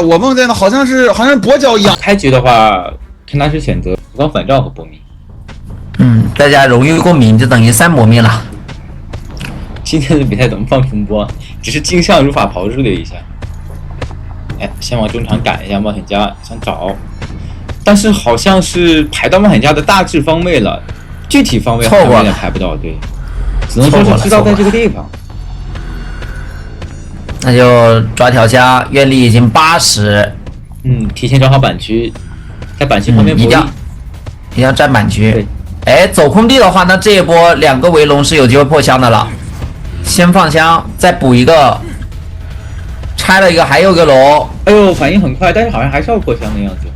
我梦见的好像是跛脚羊。开局的话，看他是选择服装反照和搏命。大家荣誉共鸣就等于3搏命了。今天的比赛怎么放重播？只是镜像无法炮制了一下。哎，先往中场赶一下冒险家，想找，但是好像是排到冒险家的大致方位了，具体方位好像有点排不到，对，只能说是知道在这个地方。那就抓条虾，愿力已经80。提前找好板区，在板区旁边一定要占板区。哎，走空地的话，那这一波2个围龙是有机会破箱的了。先放箱，再补一个，拆了一个，还有个龙。哎呦，反应很快，但是好像还是要破箱的样子。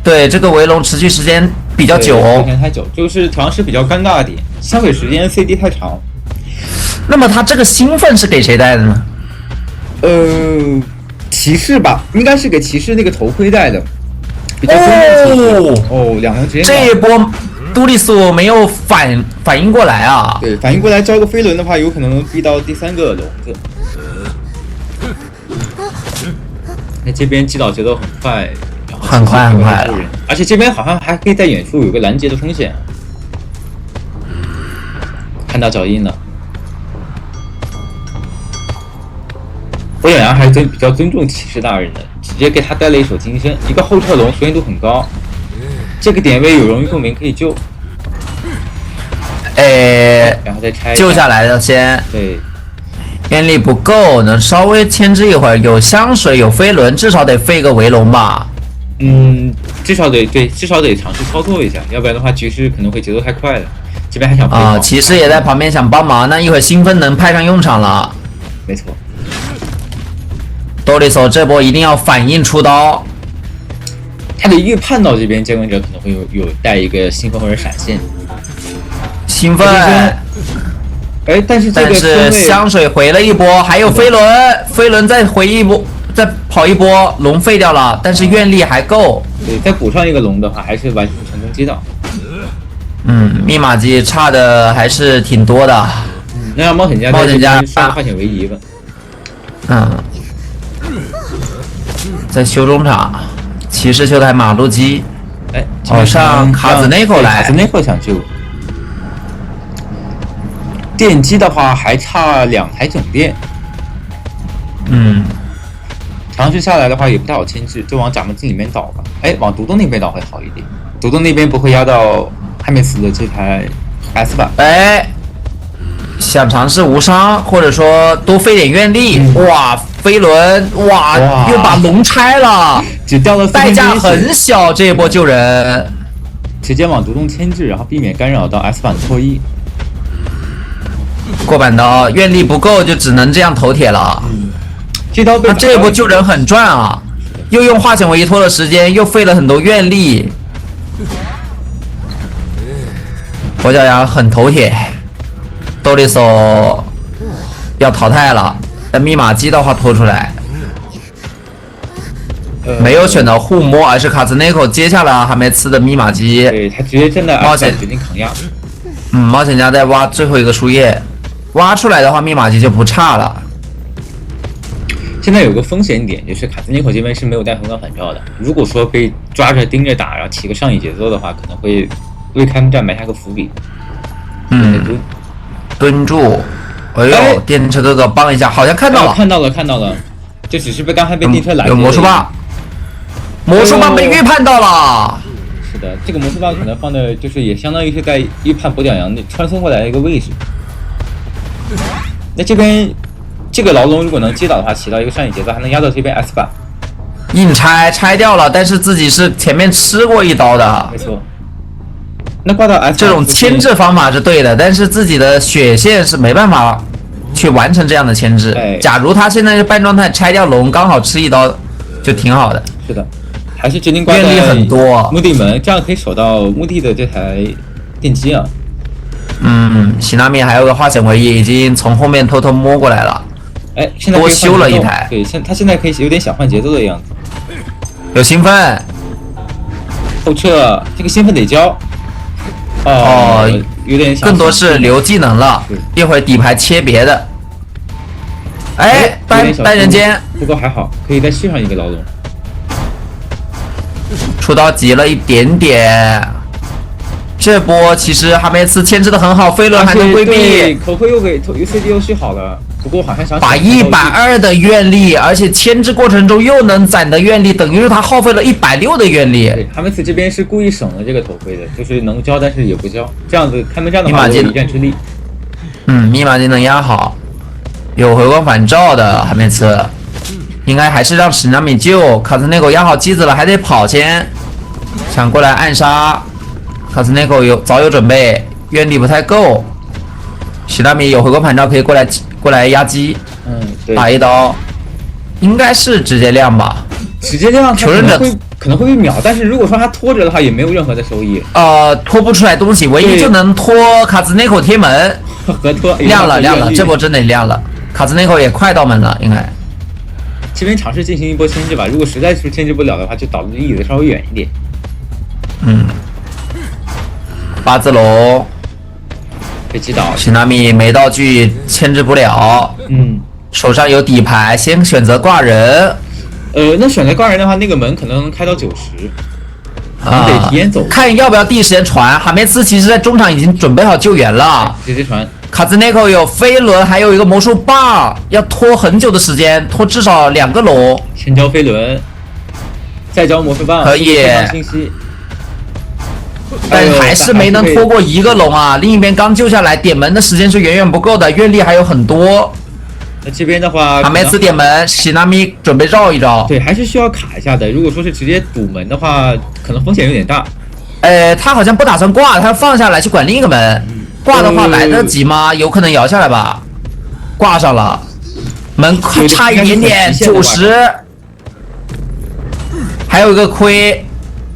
对，这个围龙持续时间比较久时间太久，就是好像是比较尴尬的点，消费时间 CD 太长。那么他这个兴奋是给谁戴的呢？骑士吧，应该是给骑士那个头盔戴的。比较2人直接这一波杜丽索没有反应过来啊！对，反应过来招个飞轮的话，有可能能逼到第3个笼子。那这边击倒节奏很快，很快了，而且这边好像还可以在远处有个拦截的风险。看到脚印了，我远洋还是比较尊重骑士大人的，直接给他带了一手金身，一个后撤龙，熟练度很高。这个点位有荣誉共鸣可以救，然后再拆救下来的先。对，愿力不够，能稍微牵制一会儿。有香水，有飞轮，至少得飞个围龙吧。至少得尝试操作一下，要不然的话局势可能会节奏太快了。这边还想骑士也在旁边想帮忙，那一会儿兴奋能派上用场了。没错，多利索这波一定要反应出刀。他得预判到这边接管者可能会有带一个兴奋或者闪现。兴奋，但是香水回了一波，还有飞轮再回一波，再跑一波，龙废掉了，但是愿力还够。对，再补上一个龙的话，还是完全成功击倒。密码机差的还是挺多的。那让冒险家上化险为夷吧。在修中场。骑士修台马路机，上卡兹内克来，卡兹内克想救。电机的话还差2台整电。尝试下来的话也不太好牵制，就往闸门镜里面倒吧。往独栋那边倒会好一点，独栋那边不会压到汉密斯的这台 S 版。想尝试无伤，或者说多费点愿力。哇，飞轮，哇，又把龙拆了，只掉了代价很小。这一波救人，直接往独栋牵制，然后避免干扰到 S 版的破译。过板刀，愿力不够就只能这样头铁了。他这一波救人很赚啊，又用化险为夷拖了时间，又费了很多愿力。跛脚羊很头铁。多利索要淘汰了，但密码机的话拖出来，没有选择互摸，而是卡兹内克接下了还没吃的密码机。对，他直接站在冒险决定扛压。冒险家在挖最后一个树叶，挖出来的话密码机就不差了。现在有个风险点，就是卡兹内克这边是没有带红光反照的，如果说被抓着盯着打，然后起个上瘾节奏的话，可能会为开幕战埋下个伏笔。蹲住，电车哥哥帮一下，好像看到了，看到了，这只是刚才被电车拦有魔术棒，魔术棒被预判到了。是的，这个魔术棒可能放的就是也相当于是在预判跛脚羊穿梭过来的一个位置。那这边这个牢笼如果能击倒的话，起到一个上瘾节奏，还能压到这边 S 版。硬拆掉了，但是自己是前面吃过一刀的。没错。那挂到 S 这种牵制方法是对的，但是自己的血线是没办法去完成这样的牵制。假如他现在是半状态拆掉龙，刚好吃一刀，就挺好的。是的，还是决定挂愿力很多，墓地门，这样可以守到墓地的这台电机啊。喜纳米还有个化险为夷，已经从后面偷偷摸过来了。现在多修了一台。对，他现在可以有点想换节奏的样子。有兴奋，后撤，这个兴奋得交。有点更多是留技能了，一会儿底牌切别的。单人间，不过还好，可以再续上一个牢笼。出刀急了一点点。这波其实哈梅斯牵制的很好，飞轮还能规避，头盔又给CD 又续好了。不过好像想把120的愿力，而且牵制过程中又能攒的愿力，等于是他耗费了160的愿力。对，哈梅斯这边是故意省了这个头盔的，就是能交但是也不交，这样子开门战的话有一战之力。密码技能压好，有回光返照的哈梅斯，应该还是让史纳米救。卡斯内狗压好机子了，还得跑先，想过来暗杀。卡斯内狗早有准备，愿力不太够。史纳米有回光返照，可以过来压击。对，打一刀，应该是直接亮吧？直接亮，求生者可能会被秒，但是如果说他拖着的话，也没有任何的收益。拖不出来东西，唯一就能拖卡兹内口贴门。和拖亮了，这波真的亮了。卡兹内口也快到门了，应该。这边尝试进行一波牵制吧，如果实在是牵制不了的话，就导离椅子稍微远一点。八字龙被击倒，史纳米没道具牵制不了。手上有底牌，先选择挂人。那选择挂人的话，那个门可能能开到90。得提前走，看要不要第一时间传。哈梅斯其实在中场已经准备好救援了，直接传。卡兹内口有飞轮，还有一个魔术棒，要拖很久的时间，拖至少2个龙。先交飞轮，再交魔术棒，可以。信息，但还是没能拖过1个龙啊！另一边刚救下来，点门的时间是远远不够的，愿力还有很多。那这边的话，哈梅斯点门，喜纳米准备绕一绕。对，还是需要卡一下的。如果说是直接堵门的话，可能风险有点大。他好像不打算挂，他要放下来去管另一个门。挂的话来得及吗？有可能摇下来吧。挂上了，门差一点点，90。还有一个亏，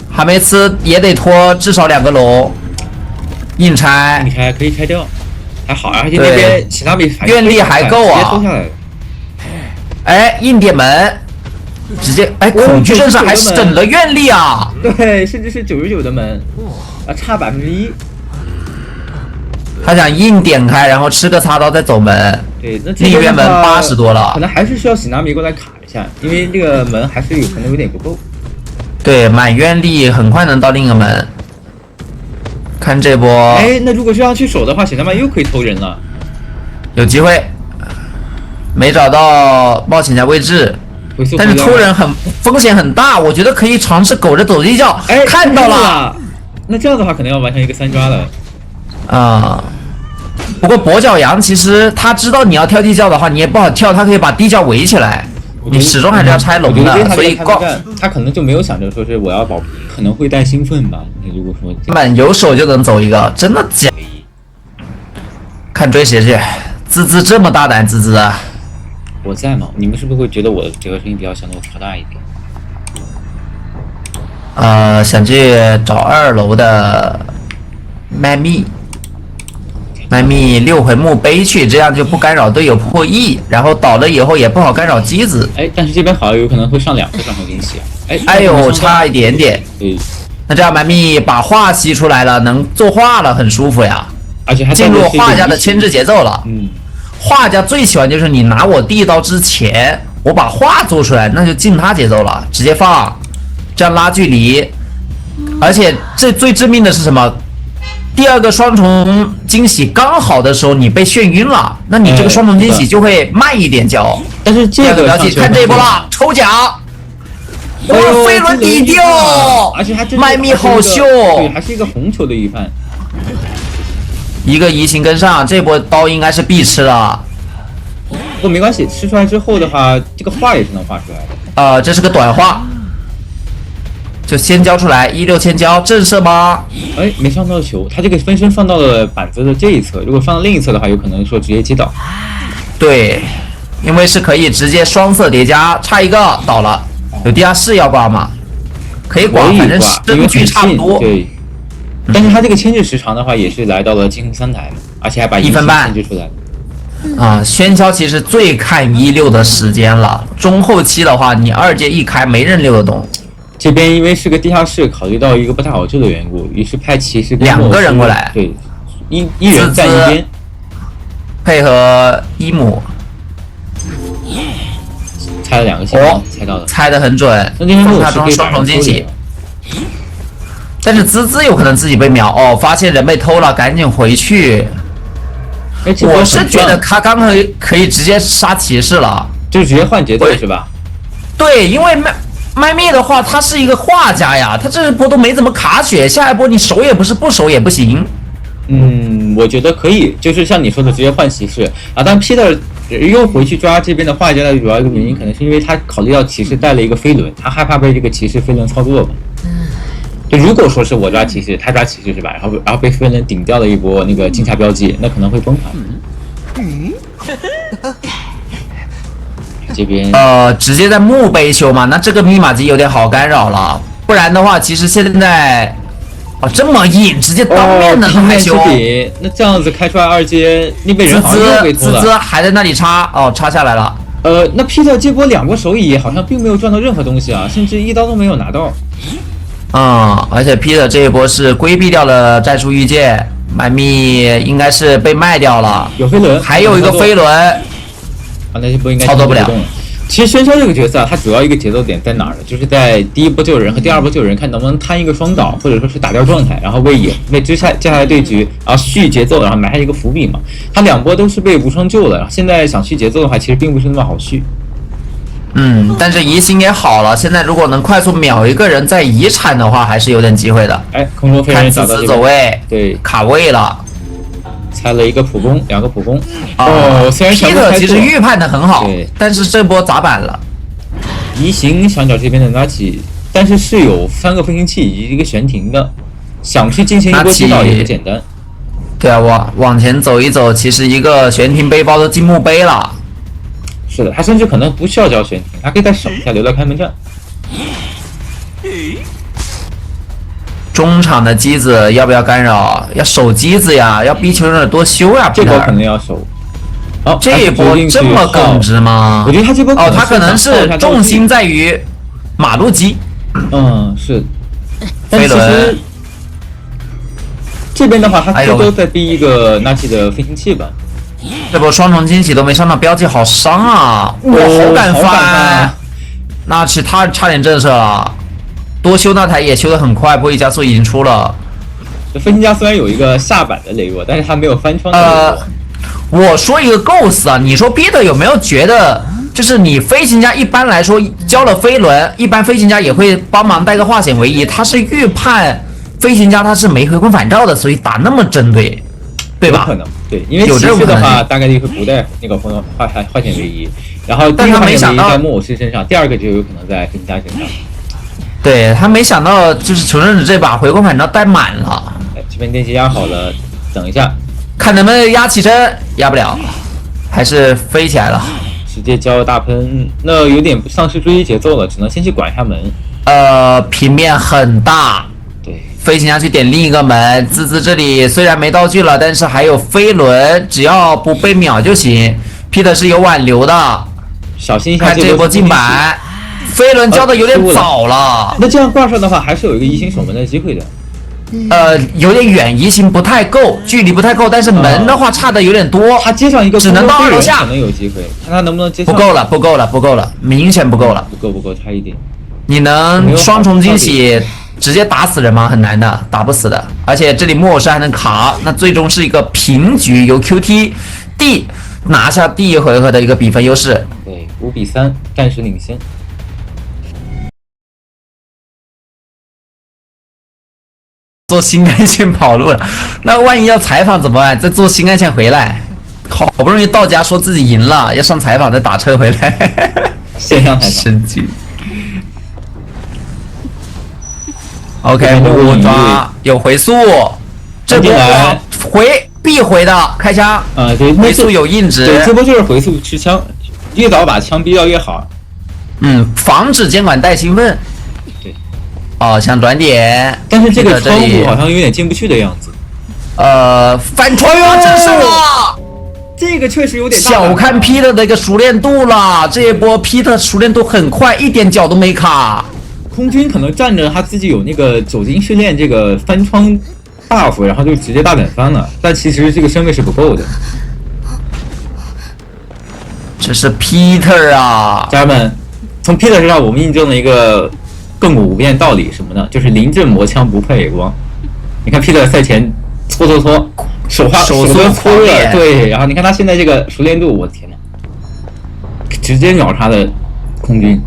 哈梅斯也得拖至少2个龙。硬拆可以拆掉。还好，而且那边其他比愿力还够啊！直接偷下来。硬点门，直接恐惧症上还省了愿力啊！对，甚至是99的门，差1%。他想硬点开，然后吃个擦刀再走门。对，那另一边门80多了，可能还是需要喜纳米过来卡一下，因为这个门还是可能有点不够。对，满愿力很快能到另一个门。看这波，那如果这样去守的话，喜纳米又可以偷人了。有机会，没找到冒险家位置，但是偷人风险很大，我觉得可以尝试苟着走地窖。看到了，那这样的话可能要完成一个3抓了。不过跛脚羊其实他知道你要跳地窖的话，你也不好跳，他可以把地窖围起来。你始终还是要拆龙的，所以他可能就没有想着说是我要保平，可能会带兴奋吧。你如果说根本有手就能走一个，真的假？看追谁去，滋滋这么大胆，滋滋啊！我在吗？你们是不是会觉得我的这个声音比较响，我调大一点？想去找2楼的麦蜜。麦蜜6回墓碑去，这样就不干扰队友破译，然后倒了以后也不好干扰机子。但是这边好像有可能会上2个上头惊喜。差一点点。那这样麦蜜把画吸出来了，能作画了，很舒服呀。而且还进入画家的牵制节奏了。画家最喜欢就是你拿我第一刀之前，我把画做出来，那就进他节奏了，直接放，这样拉距离。而且这最致命的是什么？第2个双重惊喜刚好的时候你被眩晕了，那你这个双重惊喜就会慢一点交。但是这个标记看这一波了，抽奖，飞轮底掉，而且还麦蜜好秀，对，还是一个红球的一犯，一个移形跟上，这波刀应该是必吃了。不过没关系，吃出来之后的话，这个画也是能画出来的。这是个短画。就先交出来，16先交，震慑吗？没上到球，他这个分身放到了板子的这一侧，如果放到另一侧的话，有可能说直接击倒。对，因为是可以直接双色叠加，差一个倒了。有地下室要挂吗？可以挂，反正证据差不多。对，但是他这个牵制时长的话，也是来到了金3台，而且还把1分半牵制出来。喧嚣其实最看16的时间了，中后期的话，你2阶一开，没人溜得动。这边因为是个地下室，考虑到一个不太好救的缘故，于是派骑士2个人过来，对，一人在一边，配合伊姆，猜了2个信号，猜到了，猜得很准。放他装双重惊喜，但是滋滋有可能自己被秒哦，发现人被偷了，赶紧回去。哎，这波我是很赚觉得他刚可以直接杀骑士了。就直接换节奏是吧？对，因为麦灭的话，他是一个画家呀，他这一波都没怎么卡血，下一波你守也不是，不守也不行。我觉得可以，就是像你说的，直接换骑士啊。但 Peter 又回去抓这边的画家的主要一个原因，可能是因为他考虑到骑士带了一个飞轮，他害怕被这个骑士飞轮操作吧。就如果说是我抓骑士，他抓骑士是吧？然后被飞轮顶掉了一波那个惊吓标记，那可能会崩盘。这边直接在墓碑修嘛，那这个密码机有点好干扰了，不然的话，其实现在这么硬，直接当面的还修。那这样子开出来二阶，那边人好像又被偷了。滋滋还在那里插，插下来了。那 Peter 这波2波手椅好像并没有赚到任何东西啊，甚至一刀都没有拿到。而且 Peter 这一波是规避掉了战术预见，麦密应该是被卖掉了。有飞轮，还有一个飞轮。那这波应该操作不了。其实喧嚣这个角色它主要一个节奏点在哪儿呢？就是在第一波救人和第二波救人，看能不能摊一个双倒，或者说是打掉状态，然后为接下来对局，然后续节奏，然后埋下一个伏笔嘛。他2波都是被无双救了，现在想续节奏的话，其实并不是那么好续。但是移形也好了，现在如果能快速秒一个人再移产的话，还是有点机会的。空中飞人找到滋滋走位，对，卡位了。猜了一个普攻，2个普攻。虽然小Peter其实预判的很好，对，但是这波砸板了。移形想找这边的拉起，但是有3个飞行器以及一个悬停的，想去进行一波击倒也不简单。对啊，往前走一走，其实一个悬停背包都进墓碑了。是的，他甚至可能不需要交悬停，他可以再省一下，留到开门战。中场的机子要不要干扰？要守机子呀，要逼求人多修呀。这波可能要守。这一波这么耿直吗？我觉得他这波他可能是重心在于马路机。是。飞轮。这边的话，他最多再逼一个纳奇的飞行器吧。这波双重惊喜都没上到标记，好伤啊！好敢翻！纳奇他差点震慑了。多修那台也修得很快，波翼加速已经出了。这飞行家虽然有一个下板的雷弱，但是他没有翻窗的我说一个构思啊，你说 Peter 有没有觉得，就是你飞行家一般来说交了飞轮，一般飞行家也会帮忙带个化险为夷，他是预判飞行家他是没回光返照的，所以打那么针对，对吧？有可能，对，因为骑士的话大概率会不带那个化险为夷，然后第一个化险为夷在木偶师身上，第二个就有可能在飞行家身上。对他没想到，就是求生者这把回光返照带满了。这边电机压好了，等一下，看能不能压起身，压不了，还是飞起来了。直接交大喷，那有点丧失追击节奏了，只能先去管一下门。平面很大，对，飞行家去点另一个门。滋滋这里虽然没道具了，但是还有飞轮，只要不被秒就行。Peter 是有挽留的，小心一下看这波进板。飞轮交的有点早了，那这样挂上的话，还是有一个移形守门的机会的。有点远，移形不太够，距离不太够，但是门的话差的有点多。他接上一个，只能到2楼下，可能有机会，看他能不能接上。不够了，明显不够了。不够，差一点。你能双重惊喜直接打死人吗？很难的，打不死的。而且这里木偶师还能卡，那最终是一个平局，由 QT D 拿下第一回合的一个比分优势。对，5比3，暂时领先。坐新干线跑路了，那万一要采访怎么办？再坐新干线回来，好不容易到家说自己赢了，要上采访再打车回来，线上采访，神经。OK， 木抓有回速，这波必回的开枪，对，回速有硬直，对，这波就是回速吃枪，越早把枪逼到越好。防止监管带兴奋。想转点，但是这个窗户好像有点进不去的样子。反穿越真是了，这个确实有点大小看 Peter 的一个熟练度了。这一波 Peter 熟练度很快，一点脚都没卡。空军可能站着他自己有那个酒精训练这个翻窗 buff， 然后就直接大胆翻了，但其实这个身位是不够的。这是 Peter 啊，家人们，从 Peter 身上我们印证了一个亘古不变道理什么呢？就是临阵磨枪不破野光。你看 Peter 赛前搓，手都搓热，对，然后你看他现在这个熟练度，我的天呐，直接秒杀了空军。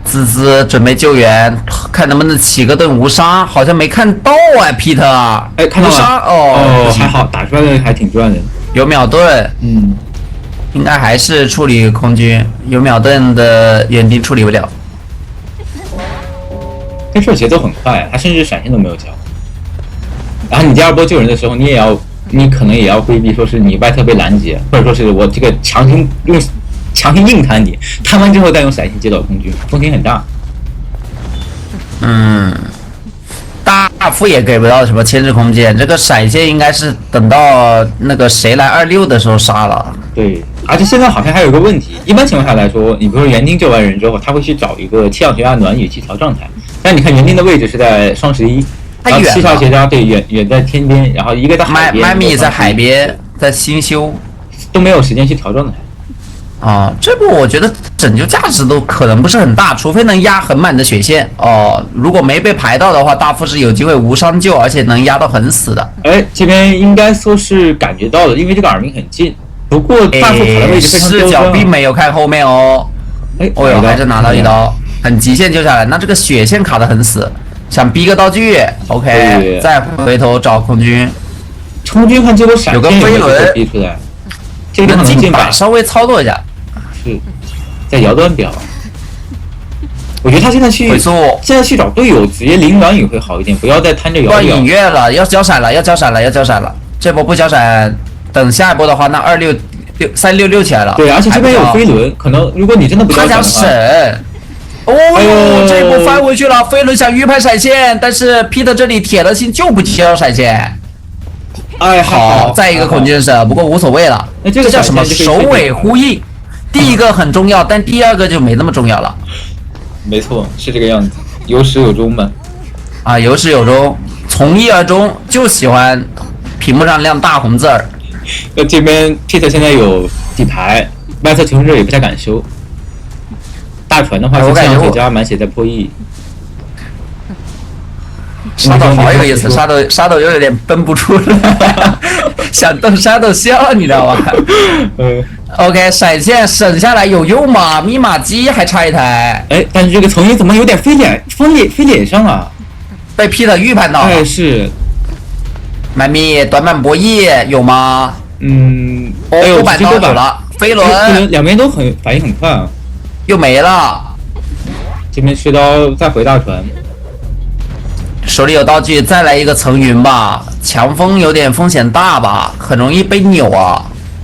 滋滋准备救援，看能不能起个盾无伤，好像没看到啊 ，Peter。哎，看到了无伤哦，还好，打出来的还挺赚的。有秒盾，嗯，应该还是处理空军，有秒盾的园丁处理不了。这事节奏很快，他甚至闪现都没有交。然后你第二波救人的时候，你可能也要规避，说是你外侧被拦截，或者说是我这个强行硬摊你，摊完之后再用闪现接到空军，风险很大。大副也给不到什么牵制空间，这个闪现应该是等到那个谁来26的时候杀了。对，而且现在好像还有一个问题，一般情况下来说，你比如说园丁救完人之后，他会去找一个气象学家暖雨去调状态，但你看园丁的位置是在双11，然后气象学家对远在天边，然后一个在海边，麦米在海边，在新修，都没有时间去调状态。这部我觉得拯救价值都可能不是很大，除非能压很满的血线哦。如果没被排到的话，大副是有机会无伤救，而且能压到很死的。哎，这边应该说是感觉到了，因为这个耳鸣很近。不过大副跑的位置非常刁钻，视角并没有看后面哦。哦哟，还是拿到一刀，很极限救下来。那这个血线卡得很死，想逼个道具 ，OK， 再回头找空军。空军看这波闪有个飞轮逼出来，这个能进吧？稍微操作一下。是在摇端表，我觉得他现在去找队友，直接零暖雨会好一点，不要再摊着摇。断隐月了，要交闪了，要交闪了。这波不交闪，等下一波的话，那366起来了。对，而且这边有飞轮，可能如果你真的不交闪的话，他想省。哦，这一波翻回去了，飞轮想预判闪现，但是 Peter 这里铁了心就不交闪现。哎，好，再一个恐惧神，不过无所谓了。那这个叫什么？首尾呼应。第一个很重要，但第二个就没那么重要了。没错，是这个样子，有始有终嘛。有始有终，从一而终，就喜欢屏幕上亮大红字儿。那这边 Peter 现在有底牌，外侧求生者也不太敢修。大船的话，是像水加满血在破译。沙斗好有意思，沙斗又有点绷不住了，想动沙斗笑，你知道吧？OK， 闪现省下来有用吗？密码机还差一台。哎，但是这个从音怎么有点飞脸上了？被 Peter 预判到了。哎，是。麦米短板博弈有吗？多板刀有了，飞轮两边都反应很快啊。又没了。这边削刀再回大船。手里有道具，再来一个层云吧。强风有点风险大吧，很容易被扭啊。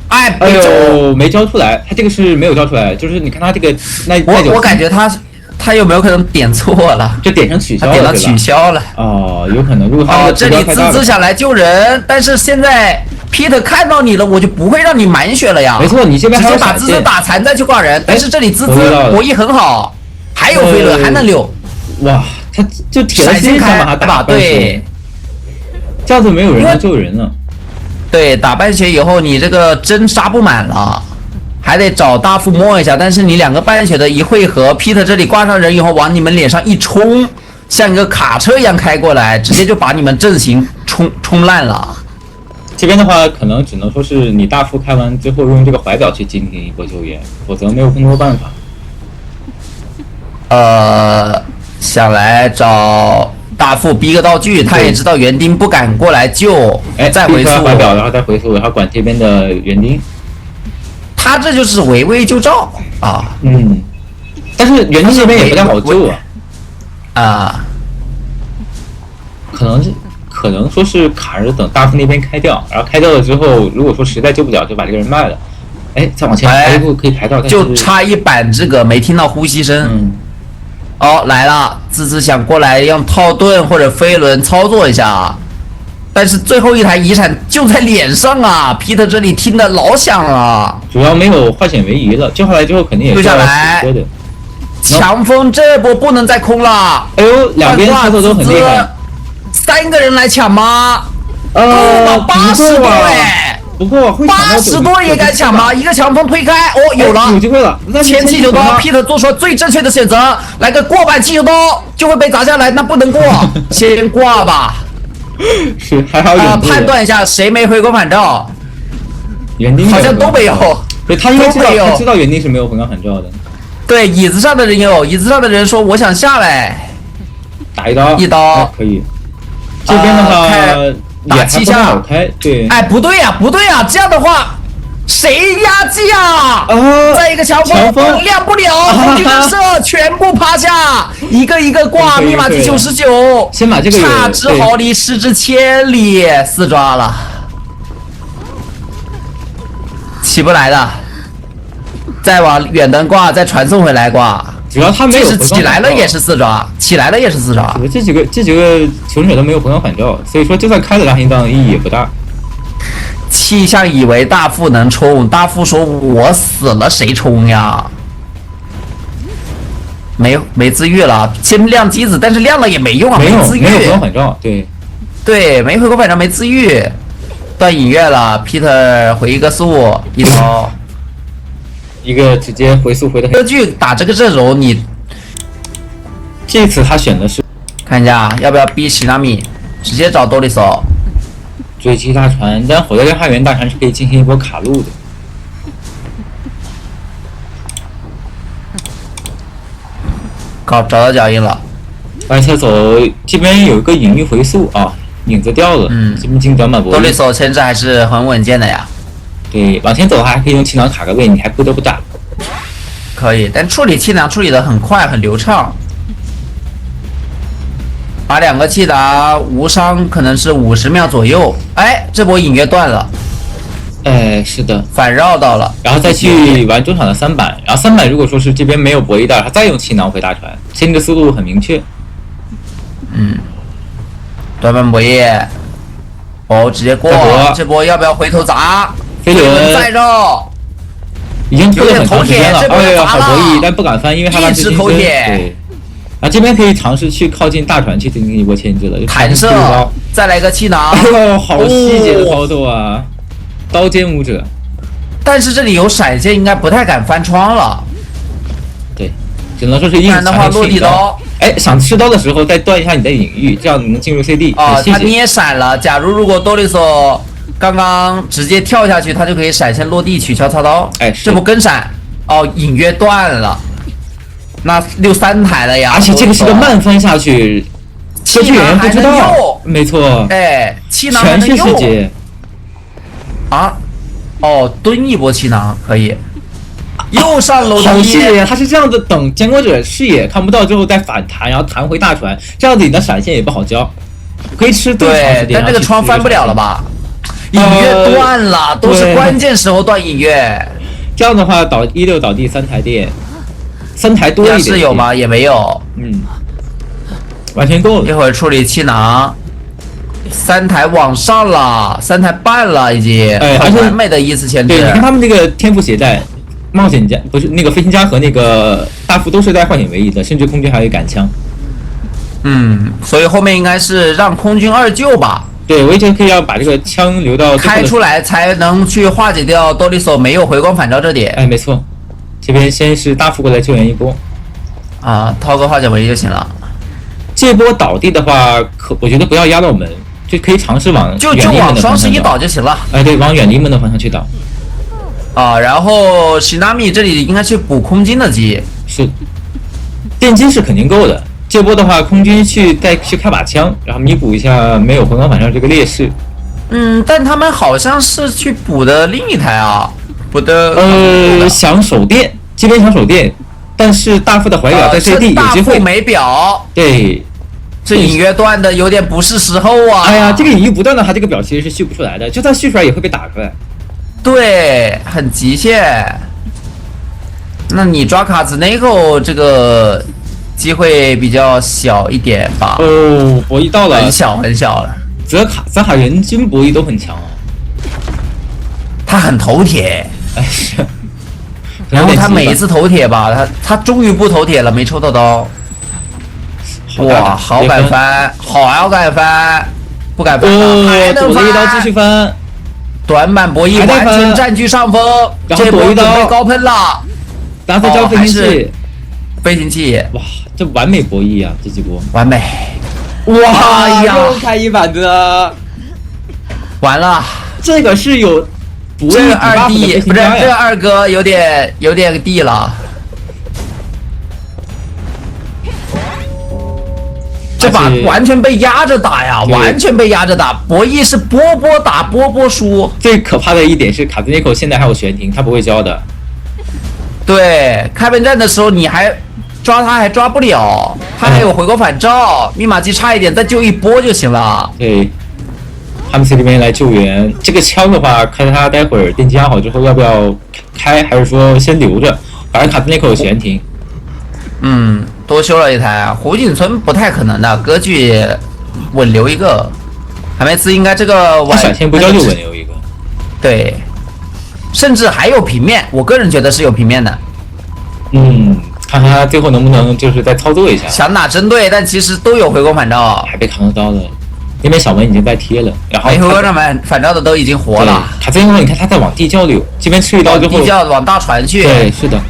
哎呦，没交出来，他这个是没有交出来，就是你看他这个我感觉他有没有可能点错了？就点成取消了，点到取消了。有可能。如果他这里滋想来救人，但是现在 Peter 看到你了，我就不会让你满血了呀。没错，你这边还直接把滋打残再去挂人，但是这里滋博弈很好，还有飞轮还能溜。哇！他就铁了心想把他打半血，这样子没有人能救人了。对，打半血以后你这个针杀不满了，还得找大副摸一下。但是你两个半血的一汇合 ，Peter 这里挂上人以后往你们脸上一冲，像一个卡车一样开过来，直接就把你们阵型冲烂了。这边的话，可能只能说是你大副开完之后用这个怀表去进行一波救援，否则没有更多办法。想来找大副逼个道具，他也知道园丁不敢过来救，再回溯怀表，然后再回溯，然后管这边的园丁。他这就是围魏救赵啊。但是园丁这边也不太好救可能说是卡着等大副那边开掉，然后开掉了之后，如果说实在救不了，就把这个人卖了。哎，再往前排一步可以排到，就差一板这个没听到呼吸声。来了，滋想过来用套盾或者飞轮操作一下，但是最后一台遗产就在脸上啊 ！Peter 这里听得老响了，主要没有化险为夷了，救下来之后肯定也救下来。强风这波不能再空了，哎呦，两边操作都很厉害。3个人来抢吗？够吗？80多哎！不过会抢到80多也敢抢吗？一个强风推开，哦，有了，有机会了。那前气球刀 ，Peter 做出了最正确的选择，来个过板气球刀就会被砸下来，那不能过，先挂吧。是还好有判断一下谁没回光返照，园丁好像都没有。对，他应该知道，都没有他知道园丁是没有回光返照的。对，椅子上的人有，椅子上的人说我想下来，打一刀，一刀可以。这边的话打也还不太气象好开，对。哎，不对呀，不对呀，这样的话。谁压机啊？再一个强风亮不了，空军人射全部趴下，一个一个挂，密码第99，先把这个差之毫厘，失之千里，4抓了，起不来的，再往远灯挂，再传送回来挂，只要他没有起来了也是4抓，起来了也是4抓。这几个求生者都没有回光返照，所以说就算开了拉行档意义也不大。气象以为大副能冲，大副说我死了谁冲呀？没自愈了，先亮机子，但是亮了也没用啊，没自愈，没有回光返照，对，没回光返照，没自愈，断隐月了 ，Peter 回一个速，一刀，一个直接回速回的很。歌剧打这个阵容，你这次他选的是看一下要不要逼西纳米，直接找多利索。追击大船，但火灾侦察员大船是可以进行一波卡路的。找到脚印了，往前走，这边有一个隐喻回溯啊，影子掉了。这边进短板博弈。多利索牵制还是很稳健的呀。对，往前走的话还可以用气囊卡个位，你还不得不打。可以，但处理气囊处理的很快很流畅。把2个气达无伤，可能是50秒左右。哎，这波隐约断了。哎，是的，反绕到了，然后再去玩中场的3板，然后3板如果说是这边没有博弈袋，他再用气囊回大船，前进的速度很明确。短板博弈，直接过。这波要不要回头砸？飞轮再绕，已经拖了很长时间了。哎呀，好博弈，但不敢翻，因为他一直头铁。对。啊，这边可以尝试去靠近大船去进行一波牵制了，就弹射，再来个气囊。哎呦，好细节的操作啊！刀尖舞者。但是这里有闪现，应该不太敢翻窗了。对，只能说是硬的话落地刀。哎，想吃刀的时候再断一下你的隐喻，这样你能进入 CD。他捏闪了。假如果多利索刚刚直接跳下去，他就可以闪现落地取消操刀。哎，这波跟闪，隐约断了。那63台了呀，而且这个是个慢翻下去，车剧员不知道，没错，哎，气囊全是细节啊，蹲一波气囊可以，又上楼梯，好细节，他是这样子，等监管者视野看不到之后再反弹，然后弹回大船，这样子你的闪现也不好交，可以吃对，但这个窗翻不了了吧？隐约断了，都是关键时候断隐约，这样的话16倒地3台电。3台多一点是有吗？也没有，完全够了。一会儿处理气囊，3台往上了，3台半了已经，很完美的一次牵制。对，你看他们这个天赋携带，冒险家不是那个飞行家和那个大副都是带幻影为一的，甚至空军还有杆枪。所以后面应该是让空军2救吧。对，我一直可以要把这个枪留到开出来，才能去化解掉多利索没有回光返照这点。哎，没错。这边先是大副过来救援一波，掏个化解为就行了。这波倒地的话，我觉得不要压到门，就可以尝试往就往双11倒就行了。哎，对，往远离门的方向去倒。然后西纳米这里应该去补空军的机，是，电机是肯定够的。这波的话，空军再去开把枪，然后弥补一下没有回光返照这个劣势。但他们好像是去补的另一台啊。想手电，这边想手电，但是大副的怀表在这地有机会。大副没表，对，这隐约断的有点不是时候啊。哎呀，这个隐喻不断的话，这个表其实是续不出来的，就算续出来也会被打出来。对，很极限。那你抓卡兹内克这个机会比较小一点吧？博弈到了，很小了。泽卡人均博弈都很强他很头铁。然后他每一次头铁吧，他终于不头铁了，没抽到刀。哇，好敢翻，好要敢翻，不敢翻，还能翻，躲了一刀继续翻。短板博弈还在完全占据上风，然后这波躲一刀准备高喷了，然后再交飞行器，还是飞行器哇，这完美博弈啊！这几波，完美，哇哎呀又开一板子，完了。这个是有博弈这个二弟不是这个呀，二哥有点地了，这把完全被压着打呀，对完全被压着打。博弈是波波打波波输，最可怕的一点是卡兹尼口现在还有悬停，他不会交的。对，开门战的时候你还抓他还抓不了，他还有回光返照，密码机差一点再救一波就行了。对，哈姆斯这边来救援，这个枪的话，看他待会儿电机压好之后要不要开，还是说先留着？反正卡兹尼口有悬停。多修了一台，胡锦村不太可能的，歌剧稳留一个，海梅斯应该这个他闪现不交就稳留一个。对，甚至还有平面，我个人觉得是有平面的。看看他最后能不能就是再操作一下。想打针对，但其实都有回光返照，还被扛刀了，那边小门已经在贴了，然后回光返照的都已经活了。卡兹尼口你看他在往地窖溜，这边吃一刀之后，地窖往大船去。对，是的。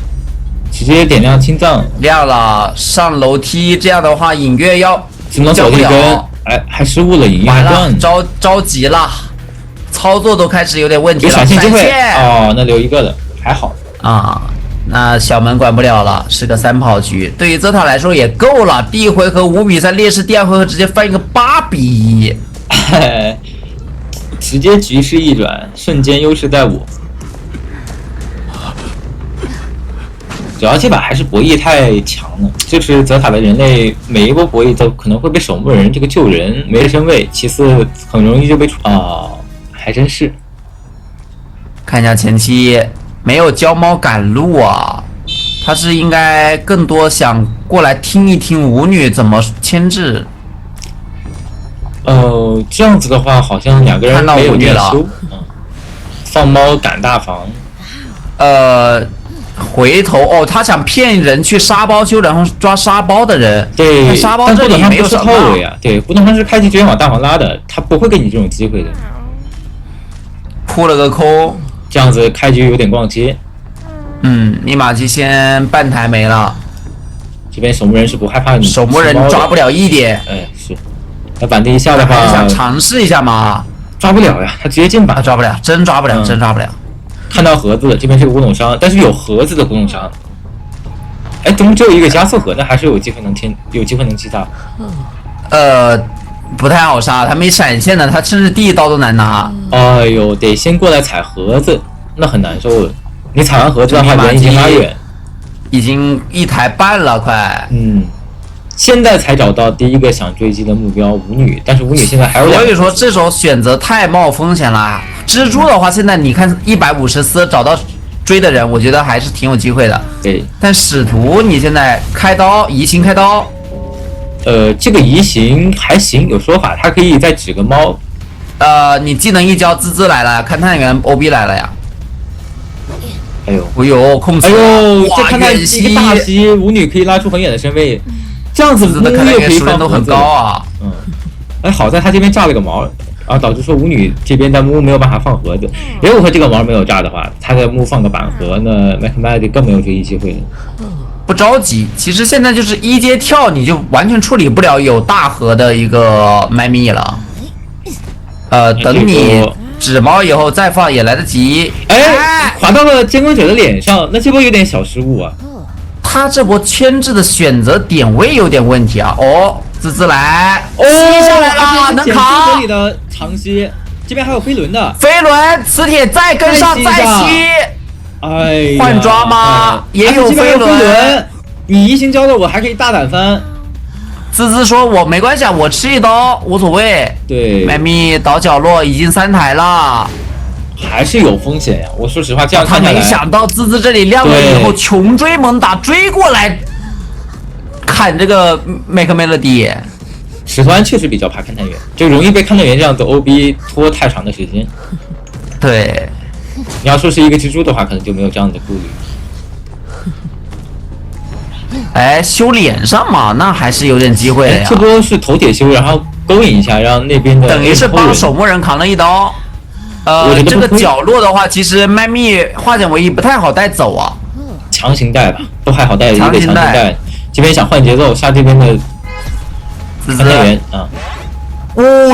直接点亮心脏，亮了，上楼梯，这样的话隐月要只能走一根，哎，还失误了，隐月完了，断，着急了，操作都开始有点问题了。有闪现机会哦，那留一个了，还好啊。那小门管不了了，是个3跑局，对于泽塔来说也够了。第一回合5比3劣势，第二回合直接翻一个8比1，直接局势一转，瞬间优势在我。主要这把还是博弈太强了，就是泽塔的人类每一波博弈都可能会被守墓人这个救人没了身位，其次很容易就被还真是。看一下前期没有交猫赶路啊，他是应该更多想过来听一听舞女怎么牵制。这样子的话好像两个人没有练修，放猫赶大房，回头他想骗人去沙包修，然后抓沙包的人。对，沙包这里没有套位啊。对，不能说是开局直接往大房拉的，他不会给你这种机会的。扑了个空，这样子开局有点逛街。密码机先半台没了。这边守墓人是不害怕你，守墓人抓不了一点。是。那板地一下的话，想尝试一下吗？抓不了呀，他直接进板，抓不了，真抓不了，真抓不了。看到盒子，这边是个古董商，但是有盒子的古董商。哎，怎么只有一个加速盒呢？还是有机会能击到？不太好杀，他没闪现的，他甚至第一刀都难拿。哎呦，得先过来踩盒子，那很难受了。你踩完盒子的话，人已经拉远，已经1台半了，快。现在才找到第一个想追击的目标舞女，但是舞女现在还有2个。所以说这时候选择太冒风险了。蜘蛛的话，现在你看150丝找到追的人，我觉得还是挺有机会的。对，但使徒你现在开刀移形开刀，这个移形还行，有说法，它可以再指个猫。你技能一交，滋滋来了，勘探员 OB 来了呀。哎呦，控制！哎呦，这勘探远一个大吸，舞女可以拉出很远的身位。这样子的勘探员数量都很高啊。好在他这边炸了个毛，导致说舞女这边的木没有办法放盒子。如果说这个毛没有炸的话，他的木放个板盒，那 Mathematic 更没有追击机会了。不着急，其实现在就是一阶跳，你就完全处理不了有大盒的一个麦米了。等你纸猫以后再放也来得及。滑到了监工者的脸上，那这波有点小失误啊。他这波牵制的选择点位有点问题啊！滋滋来，吸下来了，能扛。这里的长吸，这边还有飞轮的。飞轮，磁铁再跟上再吸。换抓吗？也有飞轮。你移形交了，我还可以大胆翻。滋滋说：“我没关系啊，我吃一刀无所谓。”对，麦咪倒角落已经3台了。还是有风险呀！我说实话，这样他没想到滋滋这里亮了以后，穷追猛打追过来，砍这个 Make Melody。史图安确实比较怕勘探员，就容易被勘探员这样子 OB 拖太长的时间。对，你要说是一个蜘蛛的话，可能就没有这样的顾虑。修脸上嘛，那还是有点机会的呀。这波是头铁修，然后勾引一下，让那边的等于是帮守墓人扛了一刀。这个我觉得不亏角落的话，其实麦蜜化茧为夷不太好带走啊。强行带吧，都还好带一个强行强行带带。这边想换节奏，下这边的滋勘探员啊，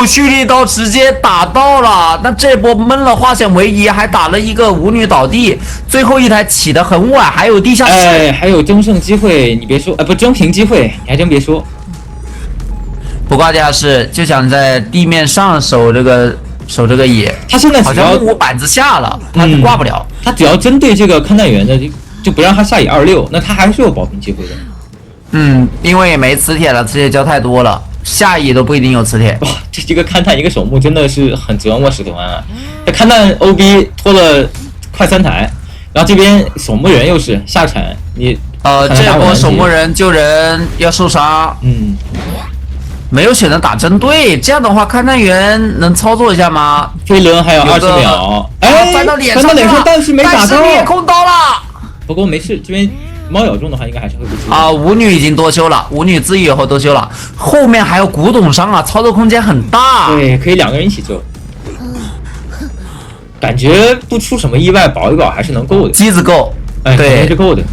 蓄力刀直接打到了，那这波闷了化险为夷，还打了一个舞女倒地，最后一台起得很晚，还有地下室，哎，还有争胜机会，你别说，不争平机会，你还真别说，不挂地下室就想在地面上守这个野，他现在好只要像木板子下了，他是挂不了。他只要针对这个勘探员的，就不让他下野26，那他还是有保平机会的。因为也没磁铁了，磁铁交太多了，下野都不一定有磁铁。哇，这个勘探一个守墓真的是很折磨石头湾啊！这勘探 OB 拖了快3台，然后这边守墓人又是下铲，你这波守墓人救人要受伤，没有选择打针对，这样的话勘探员能操作一下吗？飞轮还有20秒，哎，翻到脸上了，但是没打到，裂空刀了。不过没事，这边猫咬中的话应该还是会不出。舞女已经多修了，舞女自愈以后多修了，后面还有古董商啊，操作空间很大。对，可以2个人一起救。感觉不出什么意外，保一保还是能够的。机子够，哎，肯定是够的。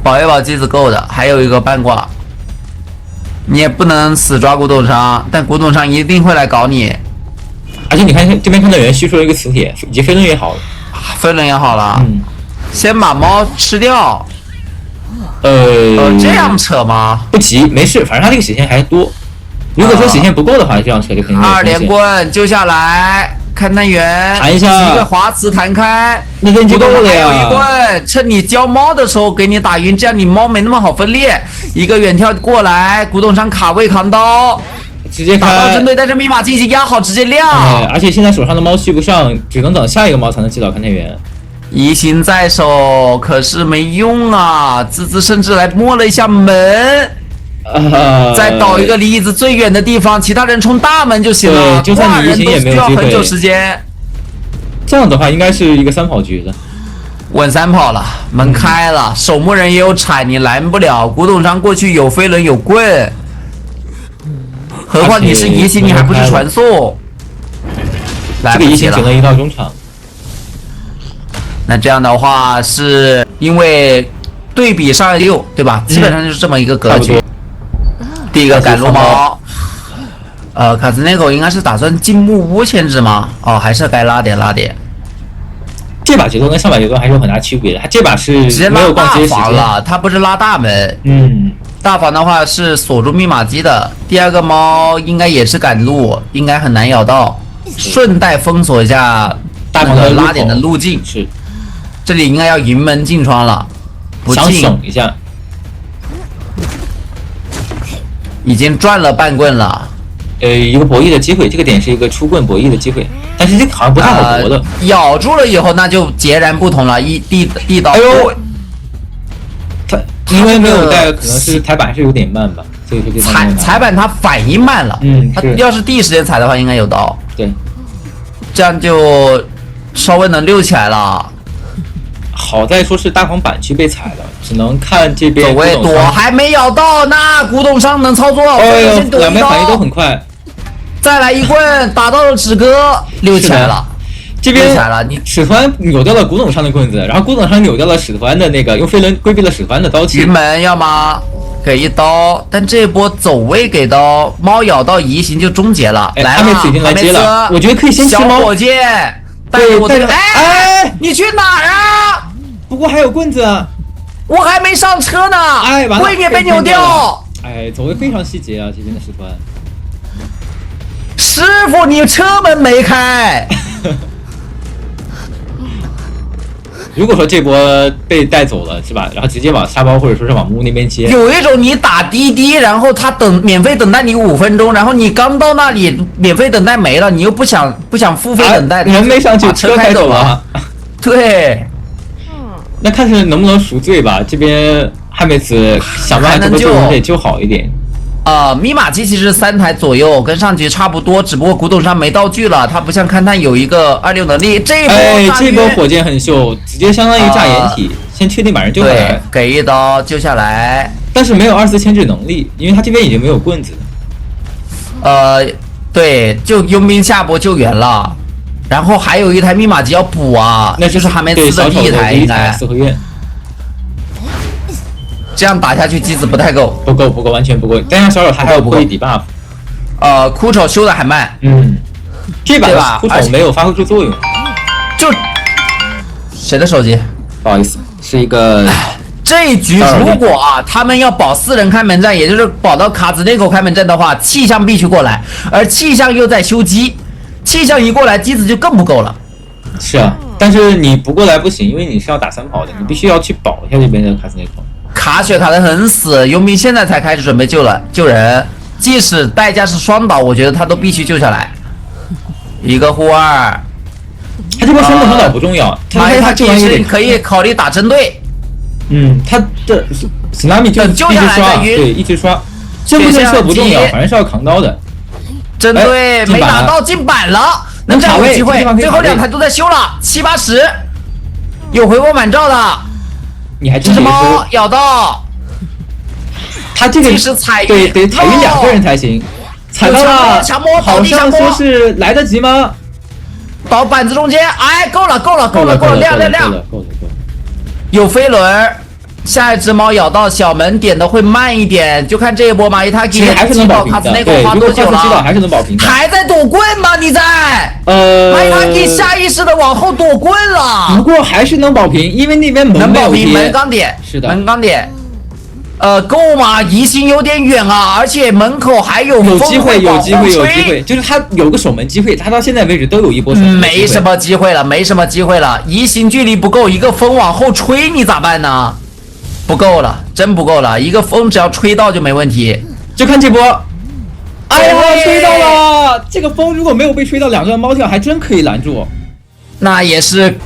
保一保机子够的，还有一个半挂，你也不能死抓古董商，但古董商一定会来搞你。而且你看这边看到有人虚出了一个磁铁，以及飞轮也好了，飞轮也好了，先把猫吃掉。这样扯吗？不急，没事，反正他这个血线还多。如果说血线不够的话，这样扯就肯定有2连棍救下来，勘探员弹一下，一个滑磁弹开，那边就够了呀。还有一棍，趁你交猫的时候给你打晕，这样你猫没那么好分裂。一个远跳过来，古董商卡位扛刀，直接打到针对，但是密码进行压好，直接亮。而且现在手上的猫续不上，只能等下一个猫才能击倒勘探员。移形在手，可是没用啊！滋滋甚至来摸了一下门，再倒一个离椅子最远的地方，其他人冲大门就行了。就算你移形也没有机会。需要很久时间。这样的话，应该是一个3跑局的。稳3跑了，门开了，守墓人也有铲，你拦不了。古董商过去有飞轮有棍，何况你是移形，你还不是传送。这个移形只能移到中场。那这样的话，是因为对比上6，对吧？基本上就是这么一个格局。第一个赶路猫，卡兹内狗应该是打算进木屋牵制吗？还是该拉点。这把节奏跟上把节奏还是有很大区别的，他这把是直接拉大房了，他不是拉大门。大房的话是锁住密码机的。第2个猫应该也是赶路，应该很难咬到，顺带封锁一下大房的拉点的路径。是。这里应该要迎门进窗了，不进，想省一下，已经赚了半棍了。一个博弈的機會，这个点是一个出棍博弈的机会，但是这个好像不太好搏的。咬住了以后，那就截然不同了。地刀，哎呦，他因为没有带，可能是踩板是有点慢吧，所以说踩板它反应慢了。它要是第一时间踩的话，应该有刀。对，这样就稍微能溜起来了。好在说是大黄板区被踩了，只能看这边走位躲，还没咬到，那古董商能操作。哎呦，两边反应都很快。再来一棍，打到了纸哥，溜起来了。这边史团扭掉了古董商的棍子，然后古董商扭掉了史团的那个，用飞轮规避了史团的刀气。云门要吗？给一刀，但这波走位给刀，猫咬到移形就终结了。来了，已经来接了，我觉得可以先吃猫。小火箭，对，哎，你去哪儿啊？不过还有棍子，我还没上车呢。哎，完了，位面被扭掉。哎，走位非常细节啊，这边的史团。师傅，你车门没开。如果说这波被带走了是吧？然后直接往沙包或者说是往木屋那边接，有一种你打滴滴，然后他免费等待你5分钟，然后你刚到那里免费等待没了，你又不想付费等待，人没上去，车开走了。对，那看是能不能赎罪吧。这边汉梅子想办法这个救人得救好一点。密码机其实3台左右，跟上局差不多，只不过古董上没道具了，它不像勘探有一个26能力。这波火箭很秀，直接相当于炸掩体，先确定把人救下来，给一刀救下来。但是没有24牵制能力，因为他这边已经没有棍子。对，就佣兵下波救援了。然后还有一台密码机要补啊，那就是哈梅斯的第一台应该。四合院。这样打下去机子不太够，不够，完全不够。但是小丑他还有破译底 buff。枯手修的还慢。这把的枯手没有发挥出作用。就谁的手机？不好意思，是一个。这一局如果他们要保4人开门战，也就是保到卡兹内口开门战的话，气象必须过来，而气象又在修机，气象一过来，机子就更不够了。是啊，但是你不过来不行，因为你是要打3跑的，你必须要去保一下这边的卡兹内口。卡血卡得很死，佣兵现在才开始准备救人，即使代价是双倒，我觉得他都必须救下来。一个护2，他这波双倒不重要，他其实可以考虑打针对。他的史拉米就一直刷，对，一直刷。这波建设不重要，反正是要扛刀的。针对没打到进板了，能这样有机会。最后2台都在修了，7、80，有回光返照的。你还真是猫咬到，他这个是踩对得踩晕2个人才行，踩到了，好像说是来得及吗？到板子中间，哎，够了，亮，有飞轮，下一只猫咬到小门点的会慢一点，就看这一波马伊塔给还是能保平的，对，如果快速击倒还是能保平的。还在躲棍吗？你在？马伊塔给下意识的往后躲棍了。不过还是能保平，因为那边门能保平，门刚点，是的，门刚点。够吗？移形有点远啊，而且门口还有机会，就是他有个守门机会，他到现在为止都有一波守门机会。没什么机会了，移形距离不够，一个风往后吹，你咋办呢？不够了，真不够了，一个风只要吹到就没问题，就看这波。哎呀，吹到了！这个风如果没有被吹到，2个猫跳还真可以拦住。那也是。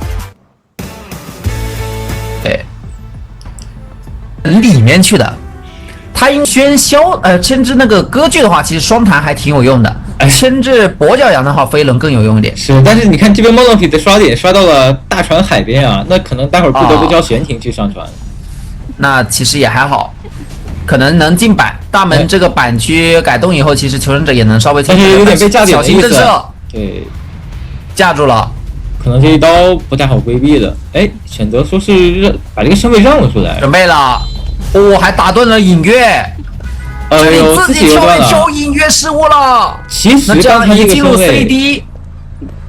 里面去的，他因喧嚣牵制那个歌剧的话，其实双弹还挺有用的。牵制跛脚羊的话，飞轮更有用一点。是，但是你看这边 Monopi 的刷点刷到了大船海边啊，那可能待会儿不得不叫悬停去上船。那其实也还好，可能能进板。大门这个板区改动以后，其实求生者也能稍微但是有点被架点小心震慑。对，架住了。可能这一刀不太好规避了。选择说是把这个身位让了出来。准备了。还打断了隐约，你自己挑隐约失误了。其实刚才一进入 CD，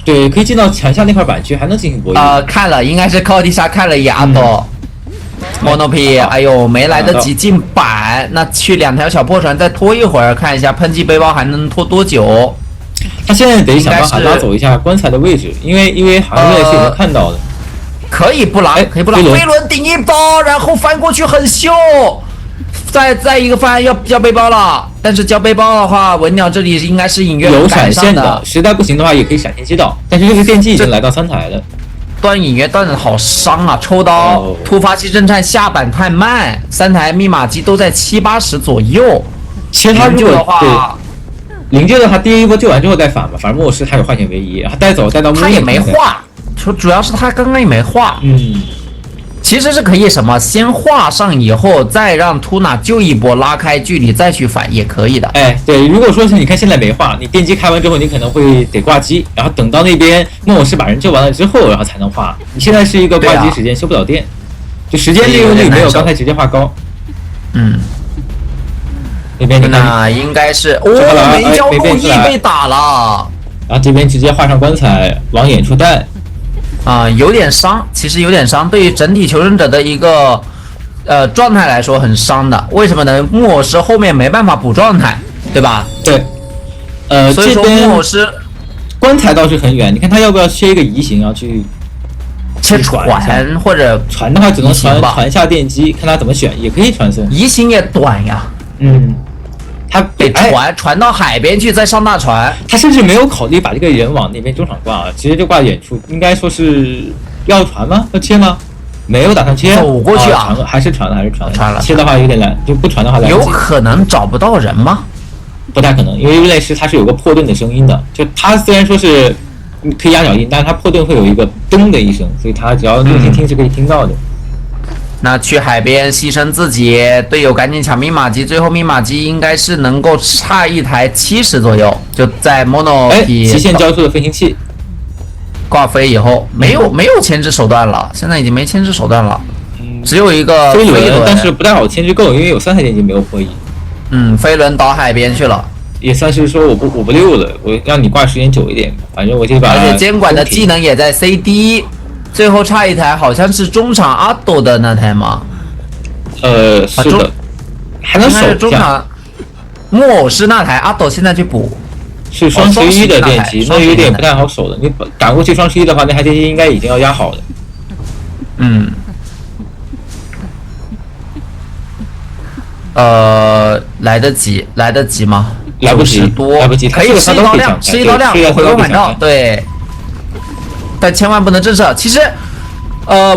对，可以进到墙下那块板区，还能进行博弈。看了，应该是高迪莎看了一眼Monopi， 哎呦，没来得及进板，那去2条小破船再拖一会儿，看一下喷气背包还能拖多久。他现在得想办法拉走一下棺材的位置，因为好像也是能看到的。可以不拉，飞轮顶一包，然后翻过去很秀，再一个翻要交背包了。但是交背包的话，文鸟这里应该是隐约有闪现的，实在不行的话也可以闪现击倒。但是这个电击已经来到3台了，断隐约断的好伤啊！抽刀突发奇震颤下板太慢，3台密码机都在7、80左右。其实他如果的话，灵柩的话第一波救完之后再反吧，反正末世他有化险为夷，然后带到他也没化。主要是他刚刚也没画，其实是可以什么先画上以后再让图纳救一波拉开距离再去反也可以的。对，如果说是你看现在没画，你电击开完之后你可能会得挂机，然后等到那边莫是把人救完了之后，然后才能画。你现在是一个挂机时间修不了电，就时间利用率没有刚才直接画高。那边那应该是没交故意被打了，然后这边直接画上棺材往远处带。有点伤，其实有点伤，对于整体求生者的一个状态来说很伤的。为什么呢？木偶师后面没办法补状态，对吧？对，所以说木偶师棺材倒是很远，你看他要不要切一个移形，然后去切船或者船的话只能传下电机，看他怎么选，也可以传送。移形也短呀，他得传到海边去，再上大船。他甚至没有考虑把这个人往那边中场挂，直接就挂远处。应该说是要传吗？要切吗？没有打算切。走过去啊？还是传了？切的话有点难，就不传的话来不及。有可能找不到人吗？不太可能，因为瑞类师它是有个破盾的声音的。就它虽然说是可以压脚印，但是它破盾会有一个咚的一声，所以它只要用心听是可以听到的。那去海边牺牲自己，队友赶紧抢密码机，最后密码机应该是能够差1台70左右，就在 Mono 极限交出的飞行器，挂飞以后没有牵制手段了，现在已经没牵制手段了，只有一个飞轮，但是不太好牵制够，因为有3台电机没有破译。飞轮倒海边去了，也算是说我不溜了，我让你挂时间久一点，反正我这把。而且监管的技能也在 CD， 最后差一台好像是中场阿斗的那台吗？是的，还能守是中场木偶是那台阿斗现在去补。是双11的电机，那有点不太好守的。你赶过去双11的话，那台电机应该已经要压好了。来得及吗？来不及，来不及，可以吃一刀亮，回光返照，对。但千万不能震慑。其实，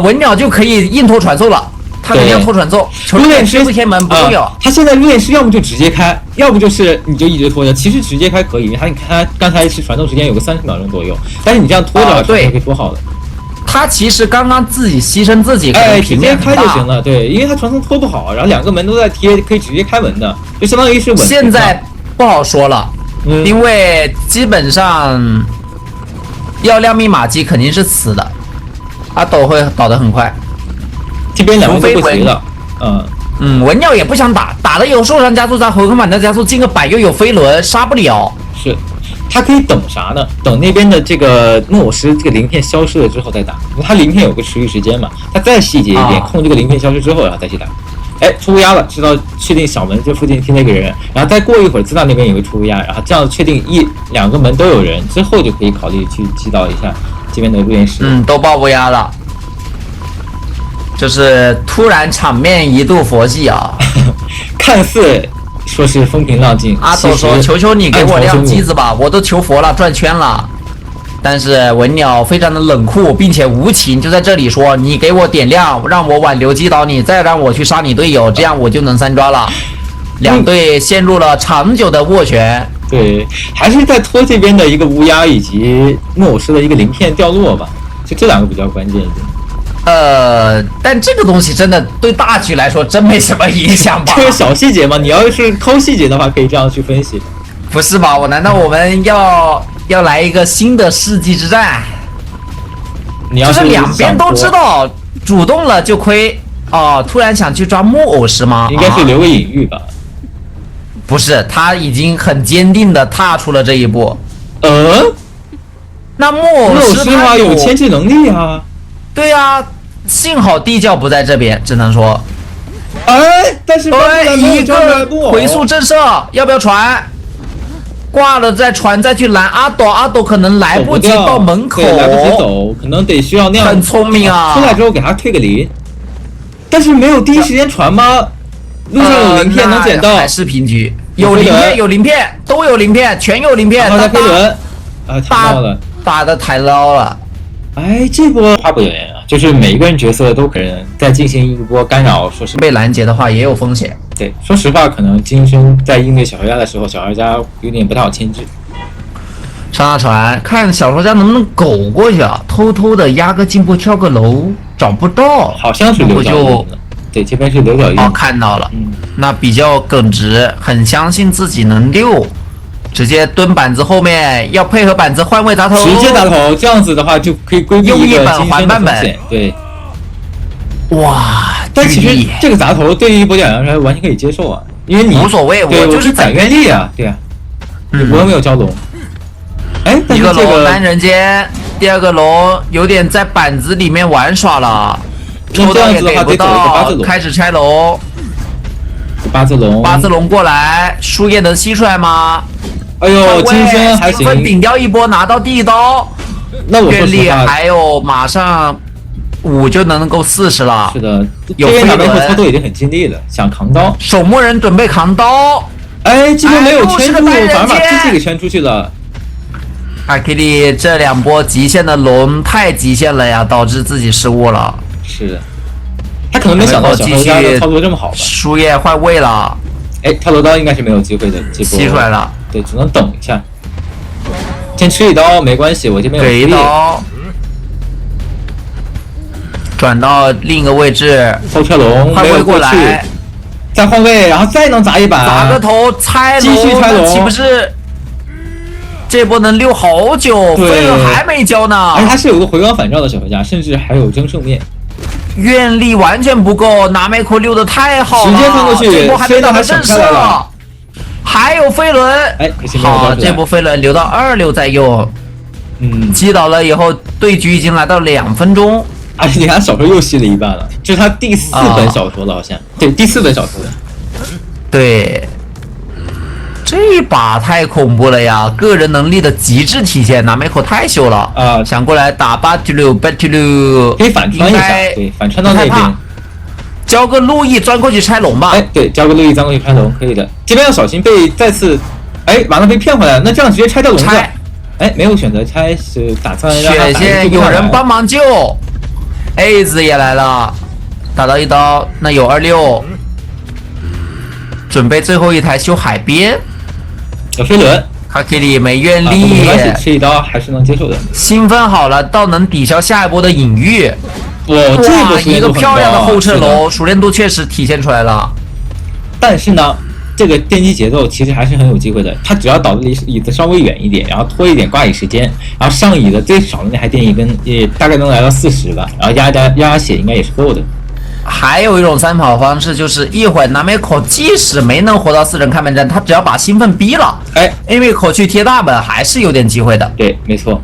文鸟就可以硬拖传送了。他肯定要拖传送，入殓师不贴门不重要。他现在入殓师要么就直接开，要不就是你就一直拖着。其实直接开可以，因为他刚才是传送时间有个30秒钟左右，但是你这样拖着对可以拖好了。他其实刚刚自己牺牲自己，直接开就行了。对，因为他传送拖不好，然后2个门都在贴，可以直接开门的，就相当于是稳。现在不好说了，因为基本上要亮密码机肯定是死的，阿斗会倒得很快。这边2个都不急了，文鸟也不想打的有受伤加速，在回空板的加速，进个板又有飞轮，杀不了。是，他可以等啥呢？等那边的这个木偶师这个鳞片消失了之后再打，因为他鳞片有个持续时间嘛，他再细节一点，控这个鳞片消失之后，然后再去打。哎，出乌鸦了，知道确定小门这附近贴那个人，然后再过一会儿知道那边有个出乌鸦，然后这样确定2个门都有人之后，就可以考虑去击倒一下这边的入殓师。都爆乌鸦了。就是突然场面一度佛系啊，看似说是风平浪静。阿斗说：“求求你给我亮机子吧，我都求佛了，转圈了。”但是文鸟非常的冷酷并且无情，就在这里说：“你给我点亮，让我挽留击倒你，再让我去杀你队友，这样我就能3抓了。”两队陷入了长久的斡旋。对，还是在拖这边的一个乌鸦以及木偶师的一个鳞片掉落吧，就这2个比较关键一点。但这个东西真的对大局来说真没什么影响吧？这个小细节嘛，你要是抠细节的话，可以这样去分析。不是吧？难道我们要来一个新的世纪之战？就是两边都知道主动了就亏哦，突然想去抓木偶师吗？应该是留个隐喻吧？不是，他已经很坚定的踏出了这一步。那木偶师的话有牵制能力啊。对呀，幸好地窖不在这边，只能说。但是一个回速震慑，要不要传？挂了再传，再去拦阿斗，阿斗可能来不及到门口，来不及走，可能得需要那样。很聪明啊！出来之后给他退个鳞，但是没有第一时间传吗？路上有鳞片能捡到，还是平局。有鳞片，都有鳞片，全有鳞片。然后飞轮，打的太捞了。这波花不有人啊，就是每一个人角色都可能在进行一波干扰，说是被拦截的话也有风险。对，说实话，可能金生在应对小说家的时候，小说家有点不太好牵制。上大船，看小说家能不能苟过去啊？偷偷的压个进步，跳个楼，找不到，好像是刘角印的。对，这边是刘角印。看到了，那比较耿直，很相信自己能溜。直接蹲板子后面，要配合板子换位砸头，直接砸头，这样子的话就可以规避一个金身的风险。对，哇！但其实这个砸头对于跛脚羊来说完全可以接受啊，因为你无所谓，我就是攒愿力啊，对啊，我又没有蛟龙。一个龙单人间，第二个龙有点在板子里面玩耍了，抽到也给不到，开始拆龙。八字龙过来，树叶能吸出来吗？哎呦，金身还行，顶掉一波拿到第一刀。那我说实话，还有马上5就能够40了。是的，有飞轮，操作已经很尽力了，想扛刀。守墓人准备扛刀。这边没有圈住，反而把自己给圈出去了。阿基里这2波极限的龙太极限了呀，导致自己失误了。是的。他可能没想到小头家的操作这么好吧？树叶换位了，跳楼刀应该是没有机会的，这波吸出来了，对，只能等一下，先吃一刀没关系，我这边有给一刀，转到另一个位置，后跳龙换位过来，再换位，然后再能砸一板，砸个头拆龙，继续拆龙，岂不是这波能溜好久，对飞轮还没交呢。而且它是有个回光返照的小回家，甚至还有争胜面。愿力完全不够，拿梅口溜的太好了，直接翻过去这波还没打到正式飞轮还闪开了，还有飞轮，哎，可惜没有好，抓出来这波飞轮留到26再用，击倒了以后，对局已经来到2分钟。而且你看小说又吸了一半了，这是他第4本小说了，好像对第4本小说了。对，这一把太恐怖了呀！个人能力的极致体现，拿梅口太秀了啊！想过来打巴图鲁，巴图鲁可以反穿一下，对，反穿到那边，交个路易钻过去拆龙吧。哎，对，交个路易钻过去拆龙，可以的。这边要小心被再次，哎，完了被骗回来了。那这样直接拆掉笼子，哎，没有选择拆，是打算让他血线有人帮忙救 ，A 子也来了，打到一刀，那有26。准备最后一台修海边，有飞轮，卡基里没愿力，没关系，吃一刀还是能接受的。兴奋好了，倒能抵消下一波的隐喻。哇，一个漂亮的后撤楼，熟练度确实体现出来了。但是呢，这个电击节奏其实还是很有机会的。他只要倒的离椅子稍微远一点，然后拖一点挂椅时间，然后上椅的最少的那台电椅跟也大概能来到40吧，然后压血应该也是够的。还有一种3跑方式，就是一会儿拿梅口即使没能活到4人开门战，他只要把兴奋逼了，哎，因为口去贴大本还是有点机会的。对，没错。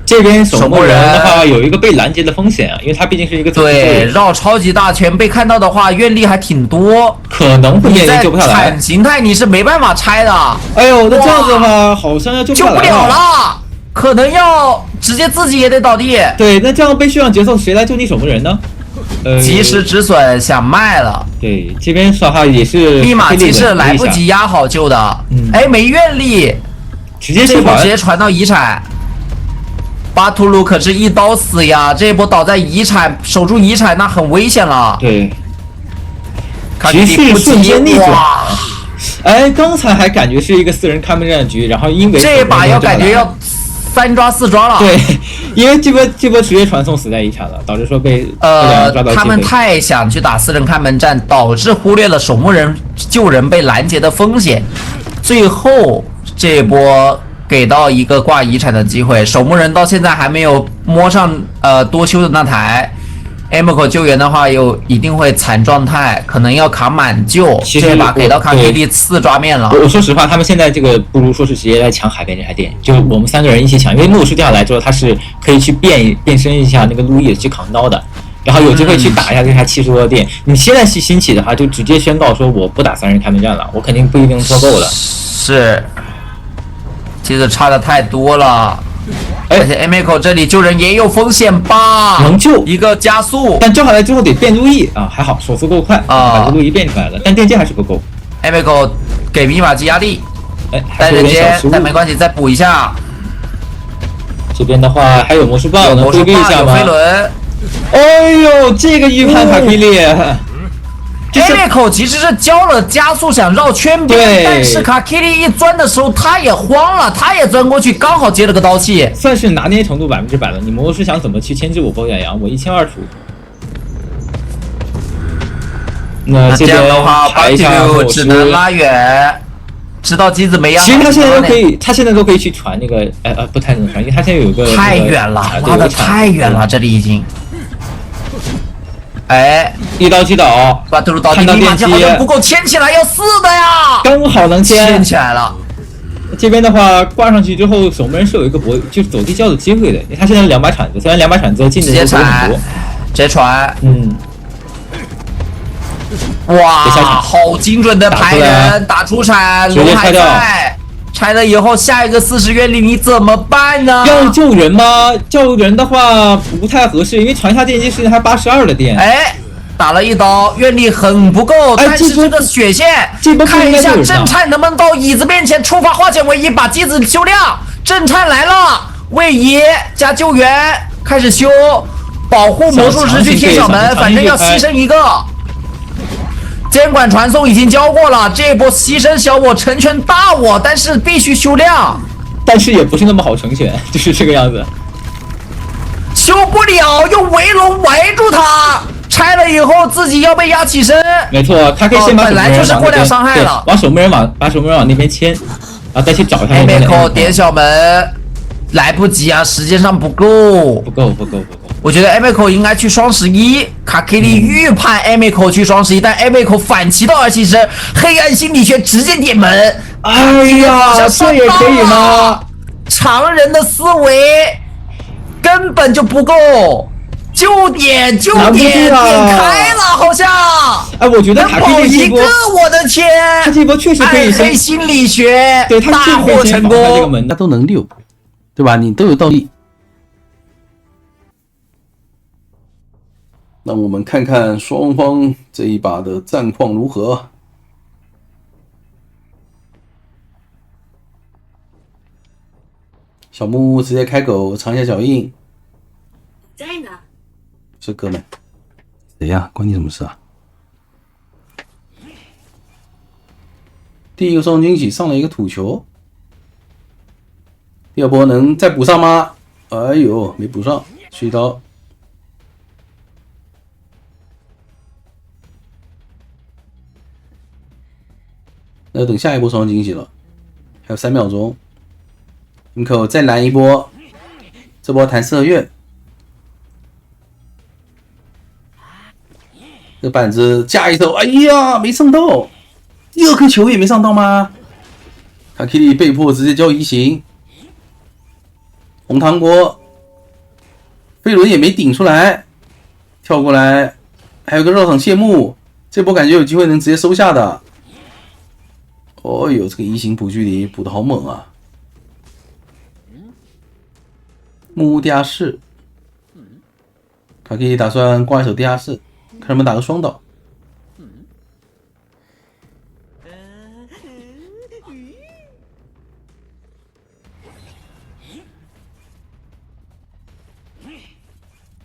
这边守墓人的话有一个被拦截的风险啊，因为他毕竟是一个对绕超级大圈被看到的话，愿力还挺多，可能会面临救不下来。惨形态你是没办法拆的。哎呦，那这样子的话好像要救不了了，可能要直接自己也得倒地。对，那这样被血量节奏谁来救你守墓人呢？及时止损，想卖了。对，这边的话也是立马即是来不及压好救的。哎，没愿力，直接传到遗产。巴图鲁可是一刀死呀！这一波倒在遗产，守住遗产那很危险了。对，局势瞬间逆转。哎，刚才还感觉是一个4人开门战局，然后因为这一把要感觉要3抓4抓了。对，因为这波直接传送死在遗产了，导致说被抓到。他们太想去打4人开门战，导致忽略了守墓人救人被拦截的风险。最后这一波给到一个挂遗产的机会，守墓人到现在还没有摸上多修的那台。Emco 救援的话，又一定会残状态，可能要卡满救。这把给到卡基利4抓面了。我说实话，他们现在这个不如说是直接来抢海边这台店，就我们3个人一起抢，因为牧师掉下来之后，他是可以去变身一下那个路易去扛刀的，然后有机会去打一下这台70多的店。你现在兴起的话，就直接宣告说我不打3人开门战了，我肯定不一定脱够的。是，其实差的太多了。而且 Emco 这里救人也有风险吧？能救一个加速，但救下来之后得变路易啊，还好手速够快把这路易变出来了，但电击还是不够。Emco 给密码机压力，哎，带人间，但没关系，再补一下。这边的话还有魔术棒，能规避一下吗？飞轮，哎呦，这个预判卡皮利。Emco 其实是交了加速想绕圈边，但是卡基利一钻的时候他也慌了，他也钻过去，刚好接了个刀气，算是拿捏程度100%了。你魔术师想怎么去牵制我包远洋？我1200出。那这样的话，巴蒂鲁只能拉远，直到机子没压。其实他现在都可以，他现在都可以去传那个，不太能传，因为他现在有个太远了，拉的太远了，这里已经。哎，一刀击倒，巴图鲁倒地，密码机好像不够牵起来，要4的呀，刚好能牵起来了。这边的话挂上去之后，守门人是有一个就是走地交的机会的，因为他现在2把铲子，虽然2把铲子进的也很多，直接传，哇，好精准的排人，打出铲，龙还在。拆了以后，下一个40愿力你怎么办呢？要救人吗？救人的话不太合适，因为传下电击时间还82的电。哎，打了一刀，愿力很不够，但是这个血线，看一下震颤能不能到椅子面前触发化险为夷，把机子修亮。震颤来了，位移加救援开始修，保护魔术师去贴小门，反正要牺牲一个。监管传送已经交过了，这波牺牲小我成全大我，但是必须修亮，但是也不是那么好成全，就是这个样子。修不了，用围龙围住他，拆了以后自己要被压起身。没错，他可以先把本来就是过量伤害了，把守门人往那边牵。啊，再去找一下 a 后 m 面 i 的 c o Amico 点小门，来不及啊，时间上不够。不够。我觉得 a m i c o 应该去双11，卡 K 利预判 a m i c o 去双11，但 a m i c o 反其道而行之，黑暗心理学直接点门。哎呀，这也可以吗？常人的思维根本就不够，就点点开了，好像。哎，我觉得卡 K 跑利这波，我的天！他这波确实可以暗黑心理学，对他大获成功。这个门他都能溜，对吧？你都有道理。那我们看看双方这一把的战况如何。小木屋直接开狗，尝一下脚印。在呢。是哥们，谁呀？关你什么事啊？第一个双惊喜上了一个土球，第二波能再补上吗？哎呦，没补上，去一刀。那等下一波双惊喜了，还有3秒钟。Amico 再来一波，这波弹射月。这板子架一手，哎呀，没上到，第2颗球也没上到吗？卡 K 利被迫直接交移形，红糖果，飞轮也没顶出来，跳过来，还有个绕场谢幕，这波感觉有机会能直接收下的。哦呦，这个移形补距离补的好猛啊！木屋地下室，卡 K 利打算挂一手地下室。看能不能打个双倒。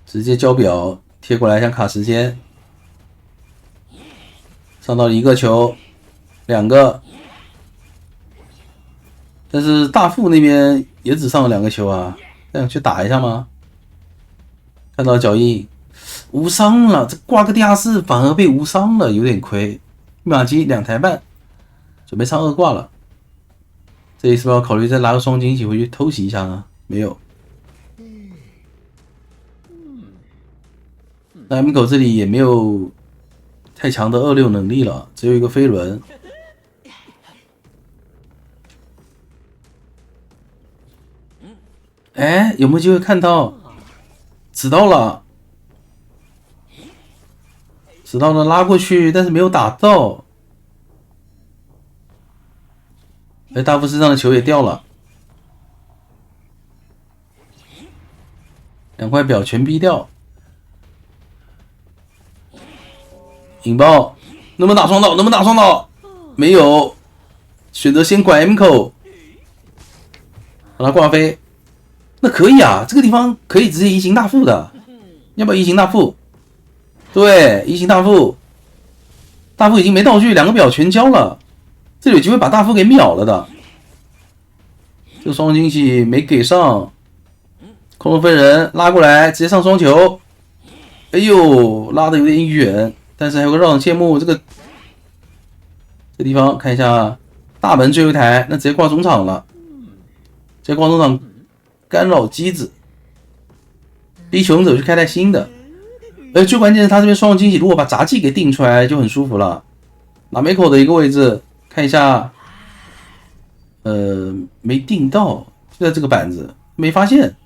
直接交表贴过来，想卡时间。上到1个球，2个，但是大副那边也只上了2个球啊，这样去打一下吗？看到脚印。无伤了，这挂个地下室反而被无伤了，有点亏。密码机2台半，准备上2挂了。这里是不是要考虑再拿个双惊喜回去偷袭一下呢？没有。那 Amico 这里也没有太强的26能力了，只有一个飞轮。哎，有没有机会看到？指到了。指到了拉过去，但是没有打到。哎，大副身上的球也掉了，2块表全逼掉。引爆，能不能打双倒？能不能打双倒？没有，选择先拐 Amico， 把他挂飞。那可以啊，这个地方可以直接移形大副的，要不要移形大副？对，移形大副，大副已经没道具，2个表全交了，这里有机会把大副给秒了的。这个双惊喜没给上，空中飞人拉过来，直接上双球。哎呦，拉的有点远，但是还有个绕场谢幕，这地方看一下大门最后一台，那直接挂中场了，直接挂中场干扰机子，逼求生者去开台新的。最关键是他这边双惊喜，如果把杂技给定出来就很舒服了。拿梅口的一个位置看一下，没定到，就在这个板子，没发现，现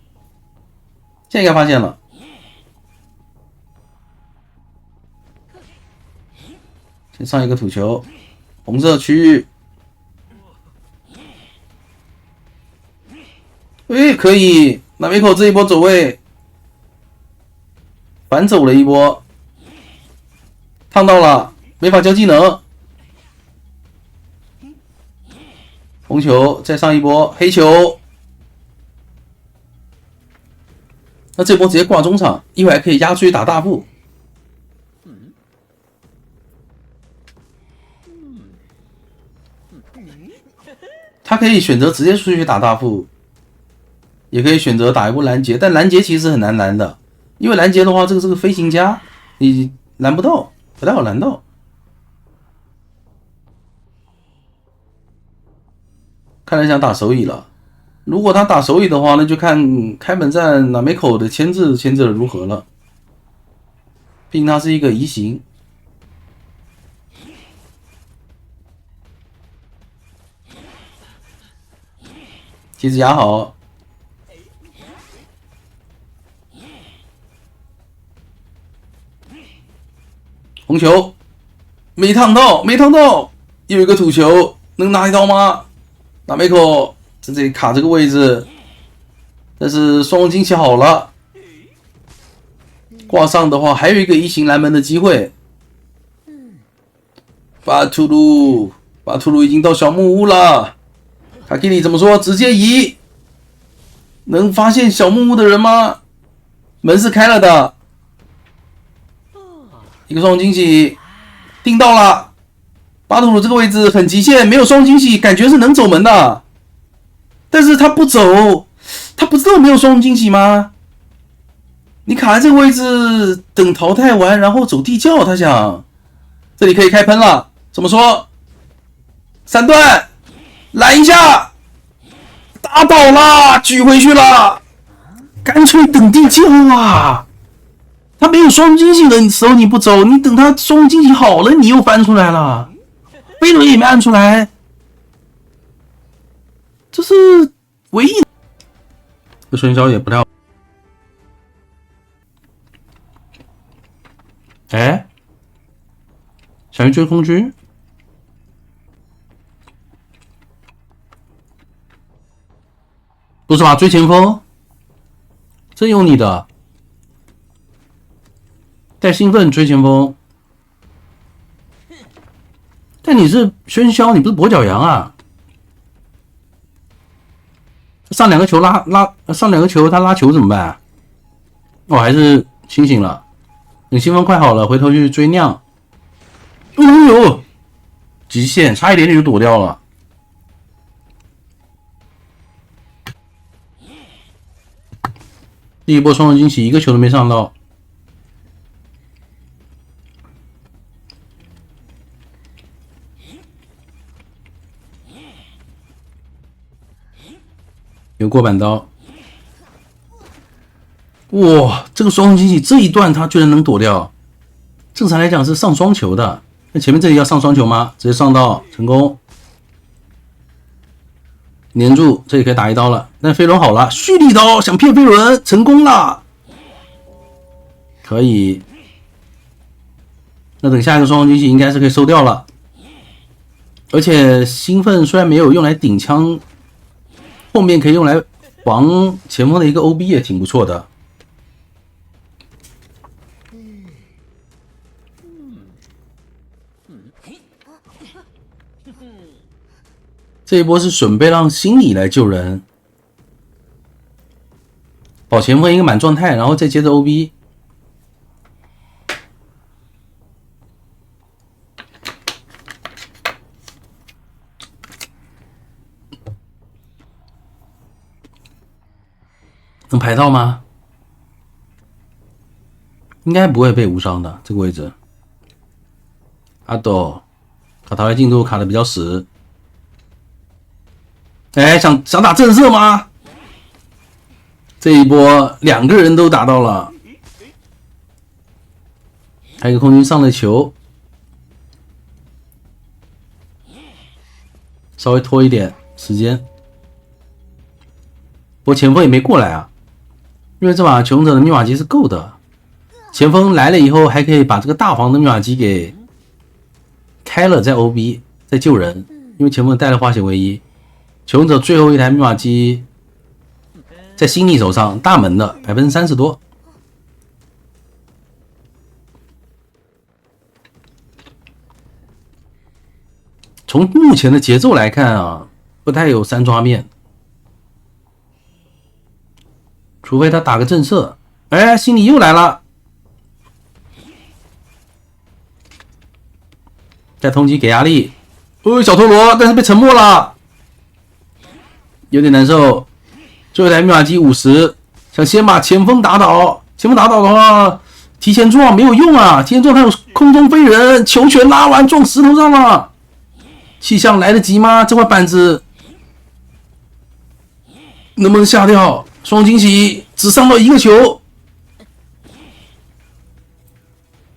在应该发现了。先上一个土球，红色区域，可以，拿梅口这一波走位。反走了一波，烫到了，没法交技能。红球再上一波黑球，那这波直接挂中场，一会儿还可以压出去打大副。他可以选择直接出去打大副，也可以选择打一波拦截，但拦截其实很难拦的。因为拦截的话，这个是个飞行家，你拦不到，不太好拦到。看来想打手椅了。如果他打手椅的话，那就看开门战哪枚口的牵制的如何了。毕竟他是一个移形。棋子压好。红球没烫到，又有一个土球，能拿一刀吗？拿没口在这里卡这个位置，但是双龙惊奇好了，挂上的话还有一个移形拦门的机会。巴图鲁已经到小木屋了，卡基里怎么说？直接移，能发现小木屋的人吗？门是开了的，一个双龙惊喜定到了。巴图鲁这个位置很极限，没有双惊喜，感觉是能走门的，但是他不走，他不知道没有双惊喜吗？你卡在这个位置等淘汰完，然后走地窖，他想这里可以开喷了，怎么说？三段拦一下，打倒了，举回去了，干脆等地窖啊！他没有双惊喜的时候你不走，你等他双惊喜好了，你又翻出来了。飞轮也没按出来，这是唯一。这孙骁也不太好。哎，想去追空军？不是吧？追前锋？真有你的！带兴奋追前锋。但你是喧嚣，你不是跛脚羊啊！上两个球上两个球，他拉球怎么办啊？哦，还是清醒了。等兴奋快好了，回头去追酿。哦呦，极限，差一点点就躲掉了。第一波双人惊喜，一个球都没上到。有过板刀，哇！这个双龙惊喜这一段他居然能躲掉，正常来讲是上双球的，那前面这里要上双球吗？直接上到成功，粘住，这里可以打一刀了。但飞轮好了，蓄力刀想骗飞轮，成功了，可以。那等下一个双龙惊喜应该是可以收掉了，而且兴奋虽然没有用来顶枪。后面可以用来防前锋的一个 OB 也挺不错的。这一波是准备让心理来救人，保前锋一个满状态，然后再接着 OB。能排到吗？应该不会被无伤的这个位置。阿斗卡淘汰进度卡的比较死。哎，想打正射吗？这一波两个人都打到了，还有一个空军上了球，稍微拖一点时间。不过前锋也没过来啊。因为这把求生者的密码机是够的，前锋来了以后还可以把这个大黄的密码机给开了，再 OB 再救人，因为前锋带了化血唯一。求生者最后一台密码机在心力手上，大门的30%多。从目前的节奏来看啊，不太有三抓面。除非他打个震慑，哎，心里又来了，再通缉给压力，哦，小陀螺，但是被沉默了，有点难受。最后一台密码机50，想先把前锋打倒，前锋打倒的话，提前撞没有用啊，提前撞他有空中飞人，球权拉完撞石头上了，气象来得及吗？这块板子能不能下掉？双惊喜只伤到一个球。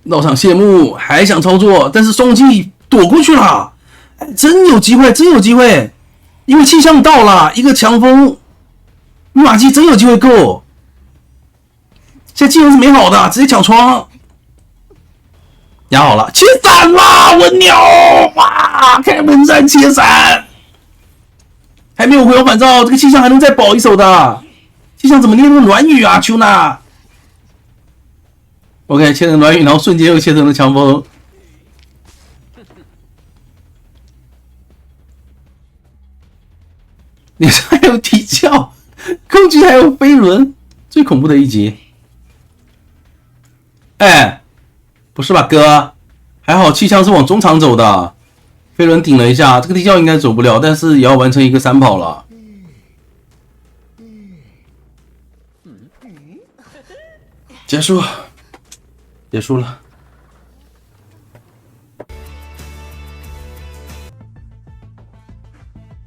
绕场谢幕，还想操作，但是双击躲过去了。哎，真有机会，真有机会！因为气象到了，一个强风，密码机真有机会够。现在技能是美好的，直接抢窗。压好了，切闪了，文鸟！哇，开门战切闪，还没有回光返照，这个气象还能再保一手的。气象怎么念成软语啊，秋娜 ？OK， 切成软语，然后瞬间又切成了强风。脸上还有体壳，空局还有飞轮，最恐怖的一集。哎，不是吧，哥？还好气象是往中场走的，飞轮顶了一下，这个地窖应该走不了，但是也要完成一个3跑了。结束，结束了。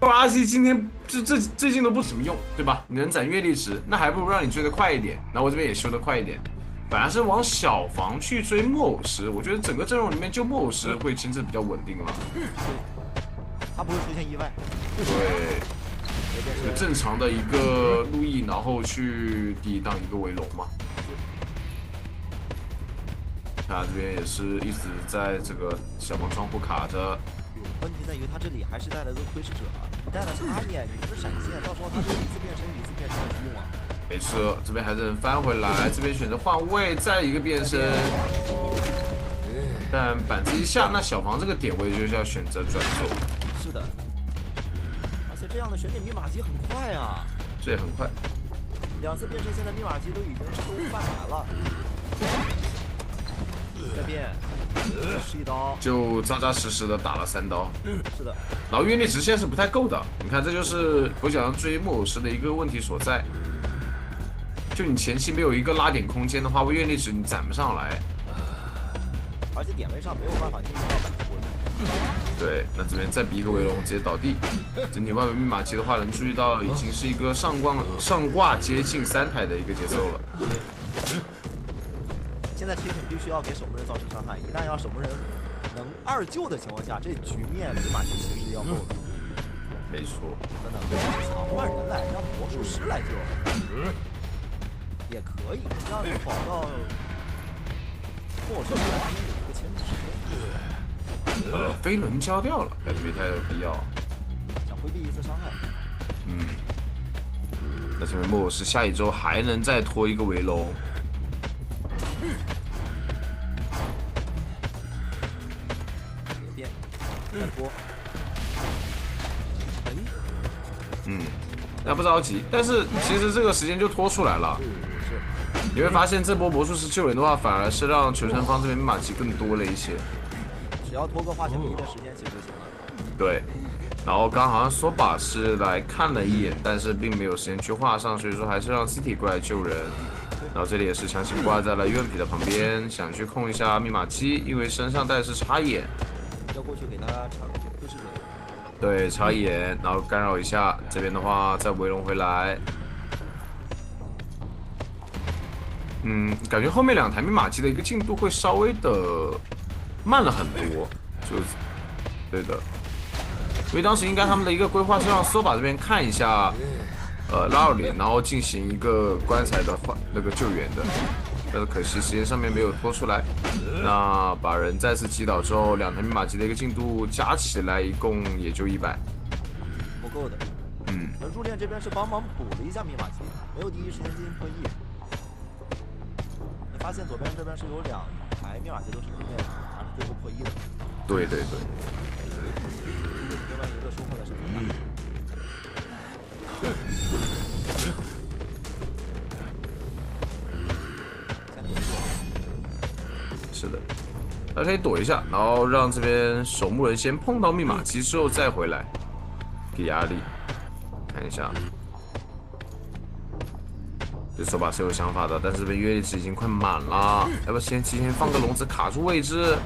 RC 今天最近都不怎么用，对吧？你能攒阅历值，那还不如让你追得快一点。那我这边也修得快一点。本来是往小房去追木偶石，我觉得整个阵容里面就木偶石会牵制比较稳定了。他不会出现意外。对，就正常的一个路易，然后去抵挡一个围龙嘛。他这边也是一直在这个小房窗户卡着。问题在于他这里还是带了个窥视者，你带的是阿脸，你不是闪现，到时候他就一次变身的去用啊。没错，这边还是能翻回来，这边选择换位，再一个变身。但板子一下，那小房这个点位就是要选择转走。是的，而且这样的选点密码机很快啊。这也很快。2次变身，现在密码机都已经收翻盘了。再变，是一刀，就扎扎实实的打了3刀。是的。然后阅历值现在是不太够的，你看这就是我想要追木偶石的一个问题所在。就你前期没有一个拉点空间的话，阅历值你攒不上来。而且点位上没有办法进行到本波。对，那这边再逼一个围龙，直接倒地。整体外围密码机的话，能注意到已经是一个上挂接近3台的一个节奏了。现在 Chicken 必须要给守门人造成伤害，一旦让守门人能2救的情况下，这局面密码机其实要够的。没错。等等，换人来，让魔术师来救，也可以让你保到魔术师来有一个牵制时间。飞轮交掉了，感觉没太有必要。想回避一次伤害。那这边木偶师下一周还能再拖一个围龙。再拖。那不着急，但是其实这个时间就拖出来了。你会发现这波魔术师救人的话，反而是让求生方这边密码机更多了一些。只要拖个化险为夷的时间其实就行了。对，然后刚好像索把是来看了一眼，但是并没有时间去画上，所以说还是让 CT 过来救人。然后这里也是强行挂在了 UMP 的旁边，想去控一下密码机，因为身上带的是插眼。要过去给他插窥视者。对，插眼，然后干扰一下。这边的话再围龙回来。感觉后面2台密码机的一个进度会稍微的慢了很多，就是对的。因为当时应该他们的一个规划是让索把这边看一下，拉尔脸，然后进行一个棺材的那个救援的。但是可惜时间上面没有拖出来，那把人再次击倒之后，2台密码机的一个进度加起来一共也就100，不够的。而入殓这边是帮忙补了一下密码机，没有第一时间进行破译。你发现左边这边是有2台密码机都是对面拿着最后破译的。对。另外一个收获的是是的，他可以躲一下，然后让这边守墓人先碰到密码机之后再回来，给压力。看一下，这手把是有想法的，但是这边阅历值已经快满了，要不先提前放个笼子卡住位置，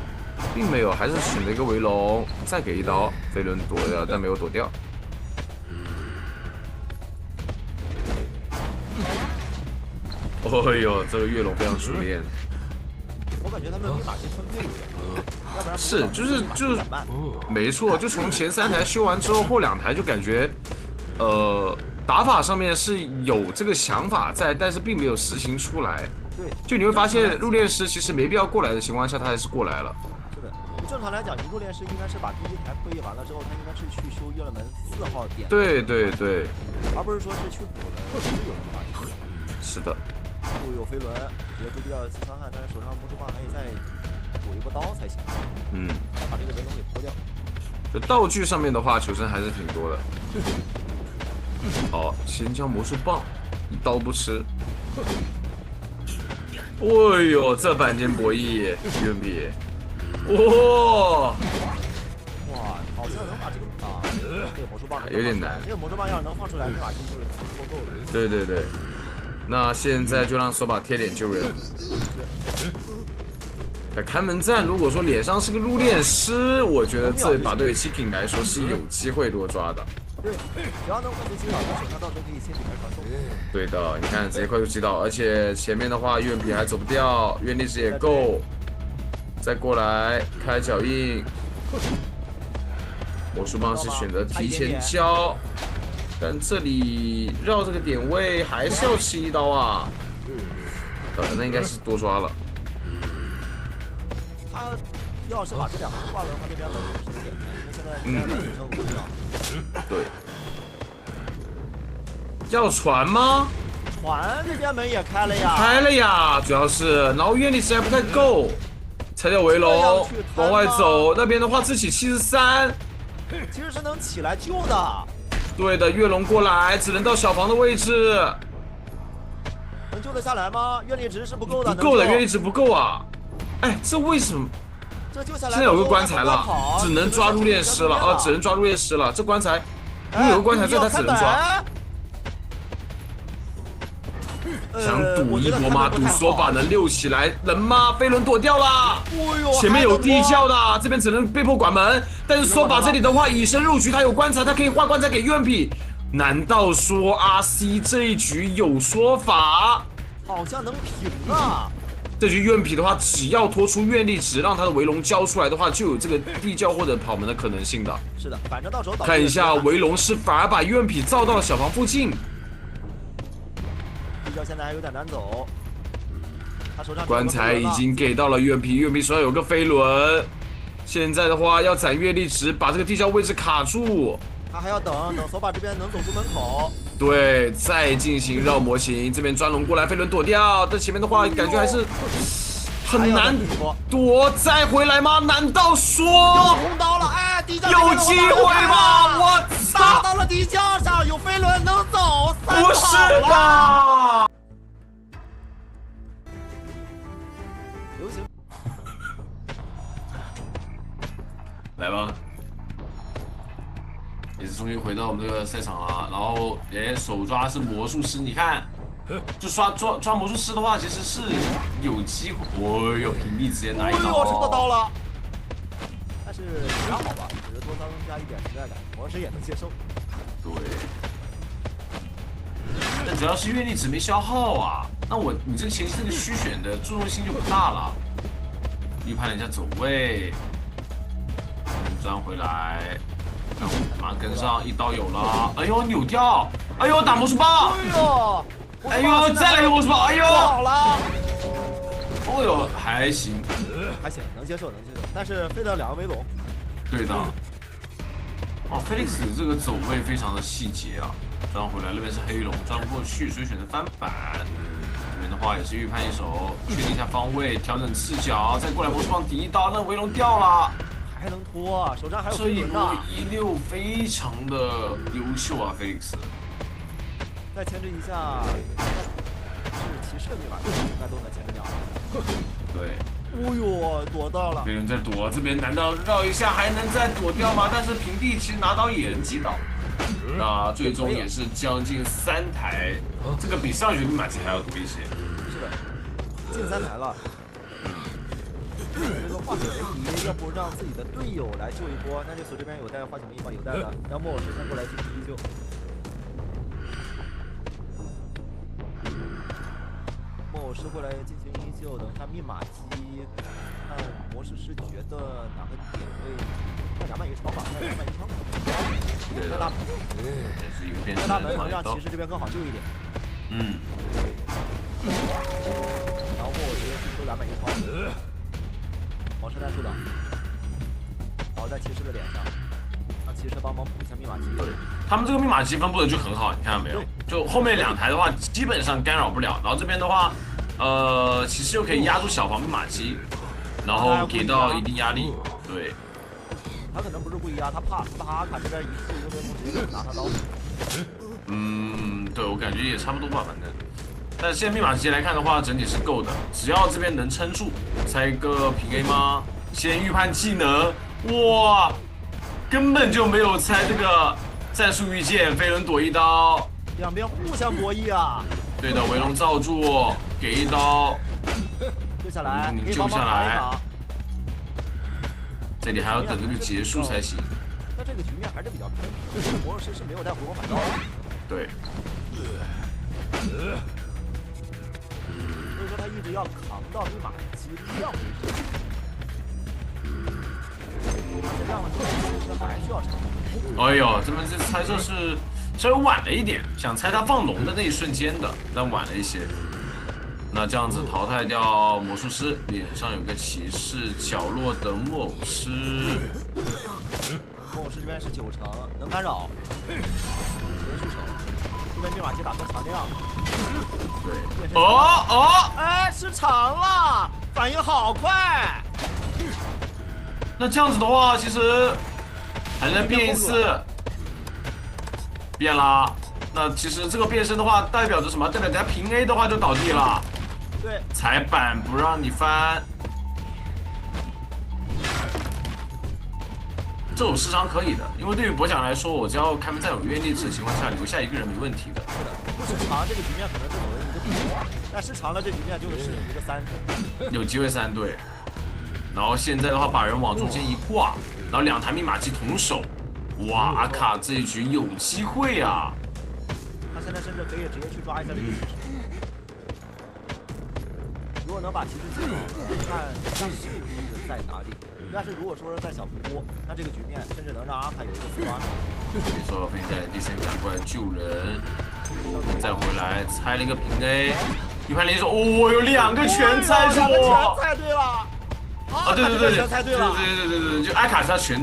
并没有，还是选了一个围龙，再给1刀，飞轮躲掉，但没有躲掉。哦呦，这个月龙非常熟练。我感觉他们密码是分配的，要不然是，就是，没错，就从前3台修完之后，后2台就感觉，打法上面是有这个想法在，但是并没有实行出来。对，就你会发现，入殓师其实没必要过来的情况下，他还是过来了。是的，正常来讲，入殓师应该是把第1台会议完了之后，他应该是去修月亮门4号点。对对对，而不是说是去补了所有的话题。是的。又有飞轮，觉得注意到刺伤害，但是手上魔术棒还得再补一波刀才行。要把这个人龙给脱掉。就道具上面的话，求生还是挺多的。好，先将魔术棒一刀不吃。哎呦，这板间博弈，UMP，哇！哇，好像能把这个这个魔术棒有点难。这个魔术棒要是能放出来，立马就是脱够了。对对对。那现在就让索把贴脸救人。在看门战，如果说脸上是个入殓师，我觉得这把对 Chicken 来说是有机会多抓的。对，只要能快速击倒，他手上到时候可以先里面传送。对的，你看直接快速击倒，而且前面的话怨皮还走不掉，怨力值也够，再过来开脚印。魔术棒是选择提前交。但这里绕这个点位还是要吃1刀啊！那应该是多抓了。他要是把这2个挂了的话，这边门是平点，因为现在只剩5秒。对。要传吗？传这边门也开了呀。开了呀，主要是，然后愿力值还不太够，拆掉围龙，往外走。那边的话自己73，其实是能起来救的。对的，月龙过来，只能到小房的位置。能救得下来吗？愿力值是不够的。不够的，愿力值不够啊！哎，这为什么？这救下来。现在有个棺材了，只能抓入殓师了啊！只能抓入殓师了。这棺材，因为有个棺材在，他只能抓。想赌一波吗？赌索把能溜起来，能吗？飞轮躲掉了，前面有地窖的，这边只能被迫关门。但是索把这里的话，以身入局，他有棺材，他可以画棺材给UMP。难道说RC这一局有说法？好像能平啊！这局UMP的话，只要拖出愿力值，让他的围龙交出来的话，就有这个地窖或者跑门的可能性的。是的，反正到时候看一下围龙是反而把UMP造到了小房附近。现在还有点难走，他手上棺材已经给到了UMP手上有个飞轮，现在的话要攒阅历值，把这个地窖位置卡住。他还要等索把这边能走出门口。对，再进行绕模型，这边钻龙过来，飞轮躲掉，但前面的话感觉还是很难躲，再回来吗？难道说有红刀了？哎，地窖有机会吗？我操！打到了地窖上，有飞轮能走，不是的。流行。来吧，也是终于回到我们这个赛场了。然后，手抓是魔术师，你看，就抓魔术师的话，其实是有机会。哦呦，平地直接拿一刀。哦，吃过刀了。但是还好吧，只是多增加一点存在感，魔师也能接受。对。但主要是阅历值没消耗啊，那你这个前期这个虚选的注重性就不大了。预判了一下走位，钻回来，马上跟上，一刀有了，哎呦扭掉，哎呦打魔术棒，哎呦再来个魔术棒，哎呦好了，哦呦还行，还行能接受，但是飞了2个围龙。对的，哦，Felix 这个走位非常的细节啊。转回来，那边是黑龙，转不过去，所以选择翻板。这边的话也是预判一手，确定一下方位，调整视角，再过来魔术棒抵一刀，那围龙掉了，还能拖啊，手上还有这一波16非常的优秀啊 ，Felix。再牵制一下，是骑士密码应该都能牵制掉。对。哦呦，躲到了！别人在躲，这边难道绕一下还能再躲掉吗？但是平地其实拿刀也能击倒。那最终也是将近3台，这个比上一局密码机还要多一些。是的，进3台了。这个化险为夷，要不让自己的队友来救一波，那就手这边有带化险为夷吗？有带的，让莫老师先过来进行急救。手势会来进行依旧。等一下密码机，看魔术师觉得哪个点位？看200一超吧，看200一超。开大门，开大门能让骑士这边更好救一点。嗯。然后我直接去收200一超。王生在出的，然后在骑士的脸上，让骑士帮忙补一下密码机。他们这个密码机分布的就很好，你看到没有？就后面2台的话，基本上干扰不了。然后这边的话，骑士又可以压住小房密码机，然后给到一定压力。对。他可能不是故意压，他怕阿卡这边一次右边直接拿他刀。对我感觉也差不多吧，反正。但是现在密码机来看的话，整体是够的，只要这边能撑住，猜一个平 A 吗？先预判技能，哇，根本就没有猜这个战术预见，飞轮躲一刀，两边互相博弈啊。对的，围龙罩住，给一刀，救下来，你救下来，这里还要等这个结束才行。那这个局面还是比较偏，魔术师是没有带回光返刀的。对。所以说他一直要扛到密码机亮为止。而且亮了之后，其实还需要长。哎呦，这边这猜测是稍微晚了一点，想猜他放龙的那一瞬间的，但晚了一些。那这样子淘汰掉魔术师，脸上有个骑士，角落的木偶师。木偶师这边是9成，能干扰，连续手。这边密码机打算强亮。对。哦，哎，失常了，反应好快。那这样子的话，其实还能变一次，变啦。那其实这个变身的话，代表着什么？代表着他平 A 的话就倒地了。对，踩板不让你翻。这种失常可以的，因为对于博奖来说，我只要开门在有约定制的情况下，留下一个人没问题的。是的，不失常这个局面可能是走了一个2，但失常了这局面就是一个3，有机会3对。然后现在的话，把人往中间一挂，然后2台密码机同手，哇，阿卡这一局有机会啊！他现在甚至可以直接去抓一下这个骑士。如果能把骑士击倒，看他势力在哪里。但是如果说是在小波，那这个局面甚至能让阿卡有一个4抓。没错，飞在第3赶过来救人，再回来猜了一个平 A， 预判连手，哦，有2个全猜错，全猜对了。啊，对，全猜对了，对，就阿卡是他全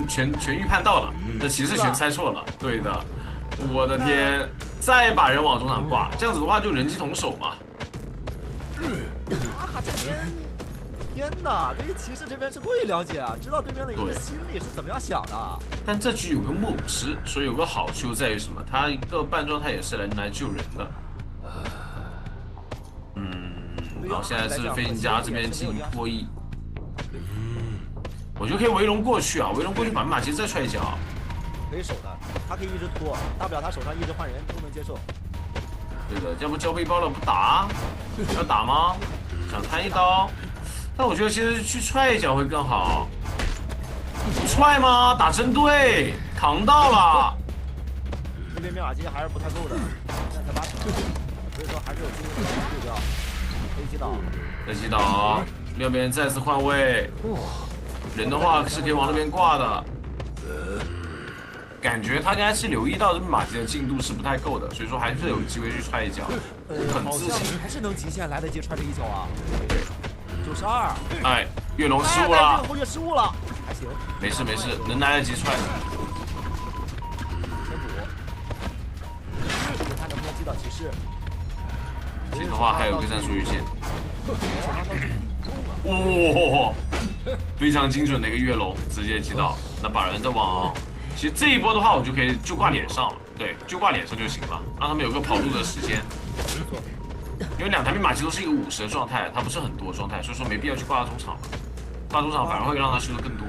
预判到了，那骑士全猜错了，对的，我的天，再把人往中场挂，这样子的话就人机同手嘛。阿卡这边，天哪，对于骑士这边是会了解啊，知道对面的一个心理是怎么样想的。但这局有个木偶师，所以有个好处在于什么？他一个半状态也是来救人的。然后现在是飞行家这边进行破译。我觉得可以围龙过去啊，围龙过去把密码机再踹一脚。可以守的，他可以一直拖，大不了他手上一直换人都能接受。对的，要不交背包了不打？要打吗？想摊一刀？但我觉得其实去踹一脚会更好。踹吗？打针对，扛到了。这边密码机还是不太够的，现在才8成，所以说还是有机会对掉。可以击倒，再击倒，右边再次换位。人的话是可以往那边挂的。感觉他应该是留意到这密码机的进度是不太够的，所以说还是有机会去踹一脚，很自信。还是能极限来得及踹这一脚啊！92，哎，月龙失误了，后月失误了，还行，没事，能来得及踹。先补，看能不能击倒骑士。这的话还有个战术预见。哇，非常精准的一个月龙，直接击倒。那把人再往，其实这一波的话，我就可以就挂脸上了，对，就挂脸上就行了，让他们有个跑路的时间。因为2台密码机都是一个50的状态，它不是很多状态，所以说没必要去挂到中场了。挂中场反而会让他输的更多。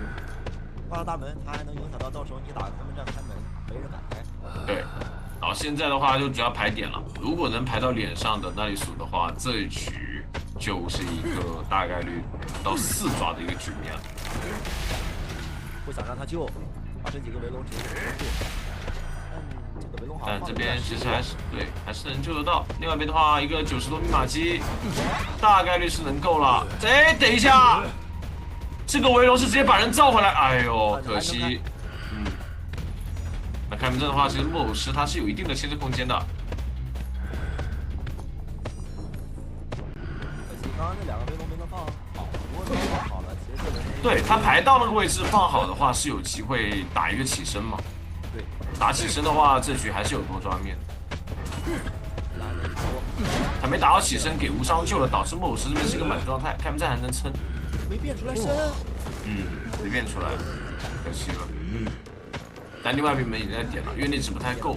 挂到大门，它还能影响到时候你打开门战开门，没人敢开。对。然后现在的话就主要排点了，如果能排到脸上的那里数的话，这一局就是一个大概率到4抓的一个局面了。不想让他救，把这几个围龙直接给封住。这个围龙话，但这边其实还是能救得到。另外一边的话，一个90多密码机，大概率是能够了。哎，等一下，这个维龙是直接把人召回来，哎呦，可惜。那开门阵的话，其实木偶师他是有一定的牵制空间的。可惜刚刚那2个维龙没能放好，如果能放好了，其实这人对他排到那个位置放好的话，是有机会打一个起身嘛。对，打起身的话，这局还是有多抓面。来了一波，他没打到起身，给无伤救了，导致木偶师这边是一个满状态，开门战还能撑。没变出来身，没变出来，可惜了。但另外一边门已经在点了，因为那只不太够。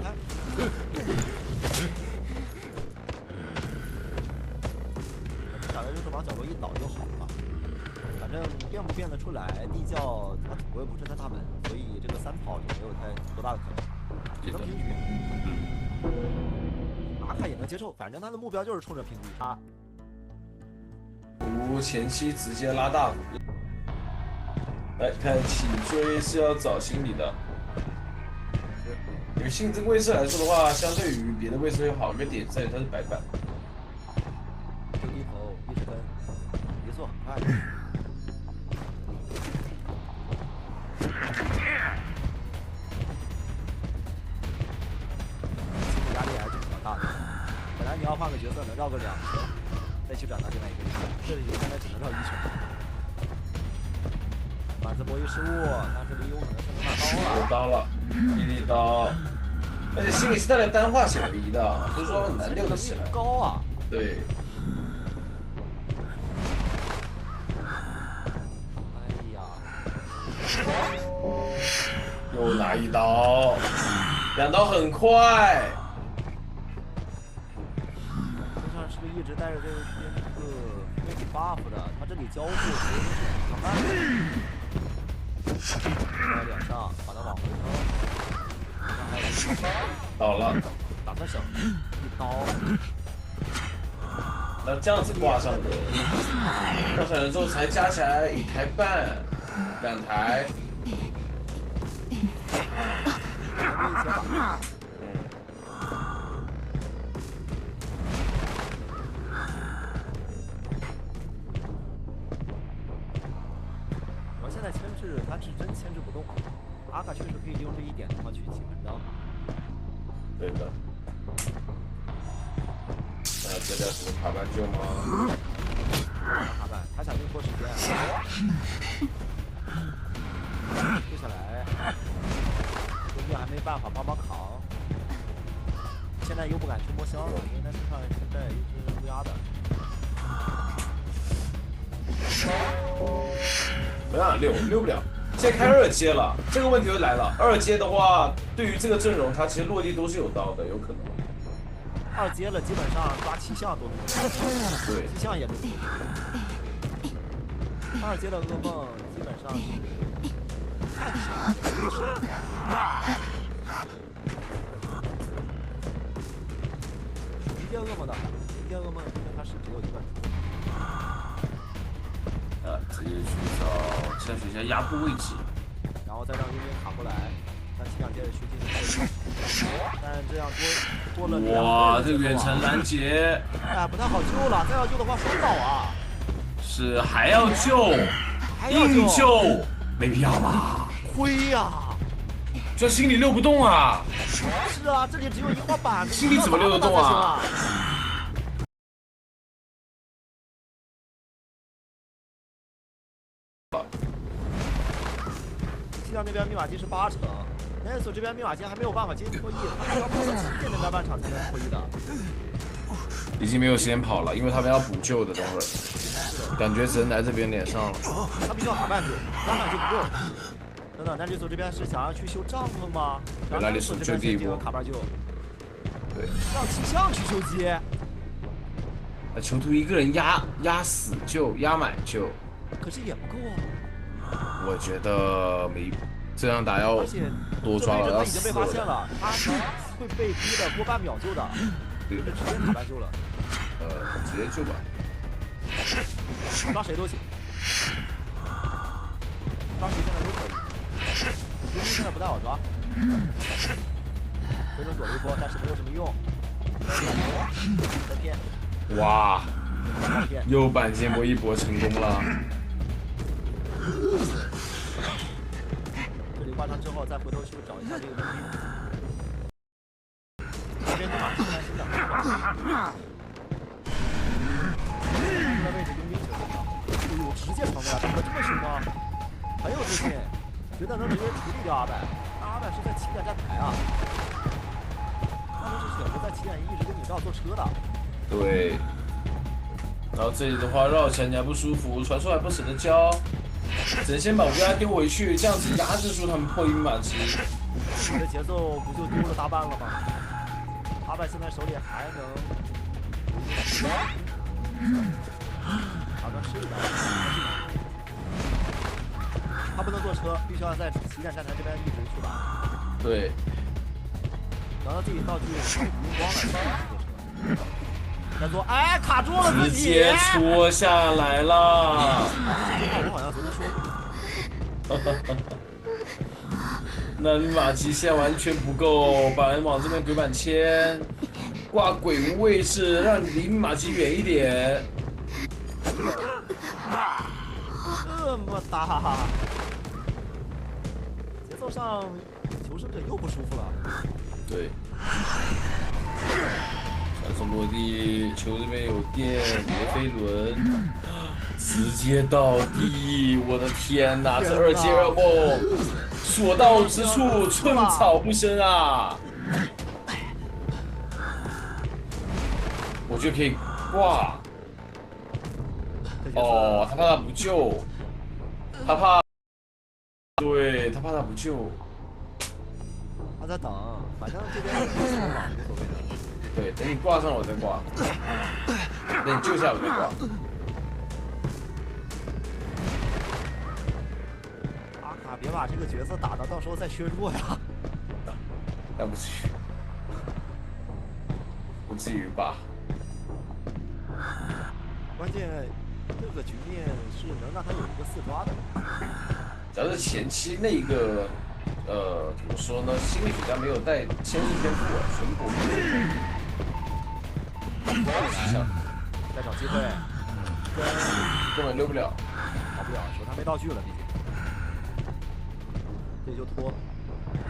打来就是往角落一倒就好了。反正变不变得出来，地窖它总归不是他大门，所以这个3炮也没有多大的可能，只能平局。阿卡也能接受，反正他的目标就是冲着平局他。前期直接拉大，来看起追是要找心理的。有性这个位置来说的话，相对于别的位置会好一个点在于它是白板。就低头一直跟，节奏很快。心理压力还是比较大的。本来你要换个角色能绕个2圈，再去转到另外一个地方，这里现在只能绕1圈。马斯博一失误，但是里有可能是能拿刀了。有刀了，一粒刀，而且心理是带来单化小离的，不是说很难溜得起来。高啊！对。哎呀，又拿一刀，2刀很快。身上是不是一直带着这边那个面积 buff 的？他这里交互其实是很慢的。在脸上把他往回扔，倒了，打算省一刀。那这样子挂上的，挂上了之后才加起来1台半，2台。我现在牵制他是真牵制不动，阿卡确实可以利用这一点的话去起文章。对的。那这叫什么卡板救吗？卡板，他想用拖时间。接下来，中间还没办法帮忙扛。现在又不敢去摸箱子，因为他身上现在一只乌鸦的。没办法溜不了。现在开2阶了，这个问题就来了。2阶的话，对于这个阵容，它其实落地都是有刀的，有可能。 2阶了，基本上抓7项都能。对，7项也能。2阶的噩梦基本上看1阶噩梦的，1阶噩梦它是只有一个。直接去找下水下压迫位置，然后再让右边卡过来，让前2阶的虚劲但这样多了2个。哇，这个远程拦截，哎，不太好救了，再要救的话摔倒啊。是还要救，硬救，没必要吧？亏呀！这心里溜不动啊。是啊，这里只有1块板，心里怎么溜得动啊？ 西藏那边密码机是8成 ，Neso 这边密码机还没有办法接近破1，他要跑到7点的下半场才能破1的。已经没有时间跑了，因为他们要补救的，等会儿，感觉只能来这边脸上了。他必须要卡半救，拉满就不够。等等，Neso 这边是想要去修帐篷吗？原来你是救第一波，卡半救。对，让气象去修机。那囚徒一个人压死救，压满救，可是也不够啊。 我觉得没这样打要多抓了，他已经被发现了，他是会被逼的过半秒救的，对，直接卡半救了。直接救吧，抓谁都行，抓谁现在都可以，因为现在不太好抓。回龙躲了一波，但是没有什么用。再骗，哇，再骗，又板剑波一搏成功了。这里挂上之后，再回头去找一下这个佣兵。这边立马是担心的。这个位置佣兵球队上，哎呦，直接传过来，打得这么凶吗？很有自信，觉得能直接处理掉阿柏。阿柏是在起点站台啊，他们是选择在起点一直跟你绕坐车的。对。然后这里的话绕起来你还不舒服，传说还不舍得交，只能先把乌鸦丢回去，这样子压制住他们破音马机。你的节奏不就丢了大半了吗？阿柏现在手里还能，好的是的，他不能坐车，必须要在起点站台这边一直去打。对，等到自己道具用光了，再坐车。再坐，哎，卡住了自己，直接戳下来了。我好像昨天说。那马机现在完全不够，把人往这边鬼板牵，挂鬼无位置，让你离马机远一点。这么大，节奏上求生者又不舒服了。对，传送落地，球这边有电，有飞轮，直接到地，我的天哪，这二阶二梦，所到之处寸草不生啊！我觉得可以挂。哦，他怕他不救，他怕，对他怕他不救。他在等，反正这边无所谓的。对，等你挂上了我再挂，等你救下我再挂。阿卡，别把这个角色打到时候再削弱呀。那不至于，不至于吧？关键这个局面是能让他有一个四抓的。只要是前期那个，怎么说呢？心理学家没有带先知天赋，纯搏命。再找机会，根本溜不了，跑不了，手上没道具了，毕竟。这就拖了，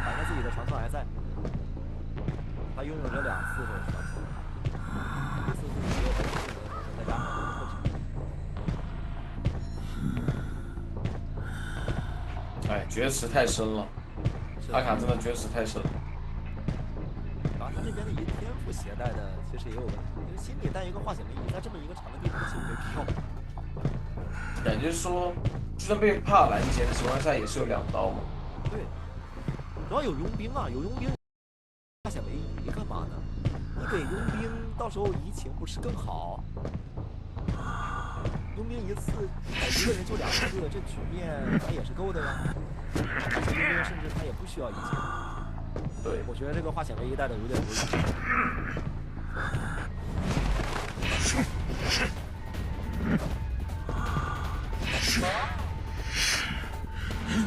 反正自己的传送还在，他拥有着2次的传送，第4次直接等技能，再加上后期。哎，绝池太深了，阿卡真的绝池太深了。然后他这边的一个天赋携带的其实也有问题，因为心里带一个化血梅姨，在这么一个长的地图其实没必要。感觉说，就算被帕拦截的情况下，也是有2刀嘛。对，主要有佣兵啊，有佣兵，化血梅姨干嘛呢？你给佣兵到时候移情不是更好？佣兵一次，一个人就2次，这局面他也是够的呀。佣兵甚至他也不需要移情。对，我觉得这个化血梅姨带的有点危险。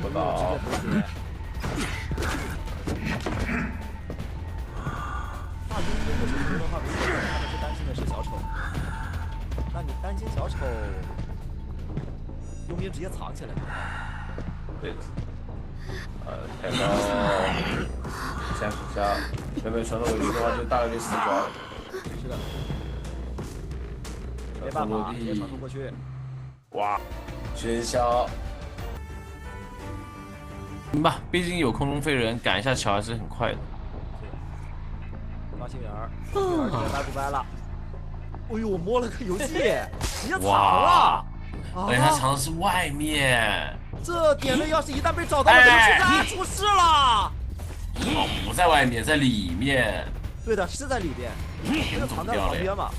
不到。那佣兵不是图的话，没准他们是担心的是小丑。那你担心小丑，佣兵直接藏起来就好。对，太高，先补下，要不然传到回去的话，就大概率死抓了。是的，没办法，直接传送过去。哇，喧嚣。行吧，毕竟有空中飞人，赶一下桥还是很快的。抓心眼儿，这个掰不掰了？哎呦，我摸了个游戏，直接藏了。而且他藏的是外面。这点位要是一旦被找到了，这就出事了。哦，不在外面，在里面。对的，是在里边，这个藏在旁边嘛。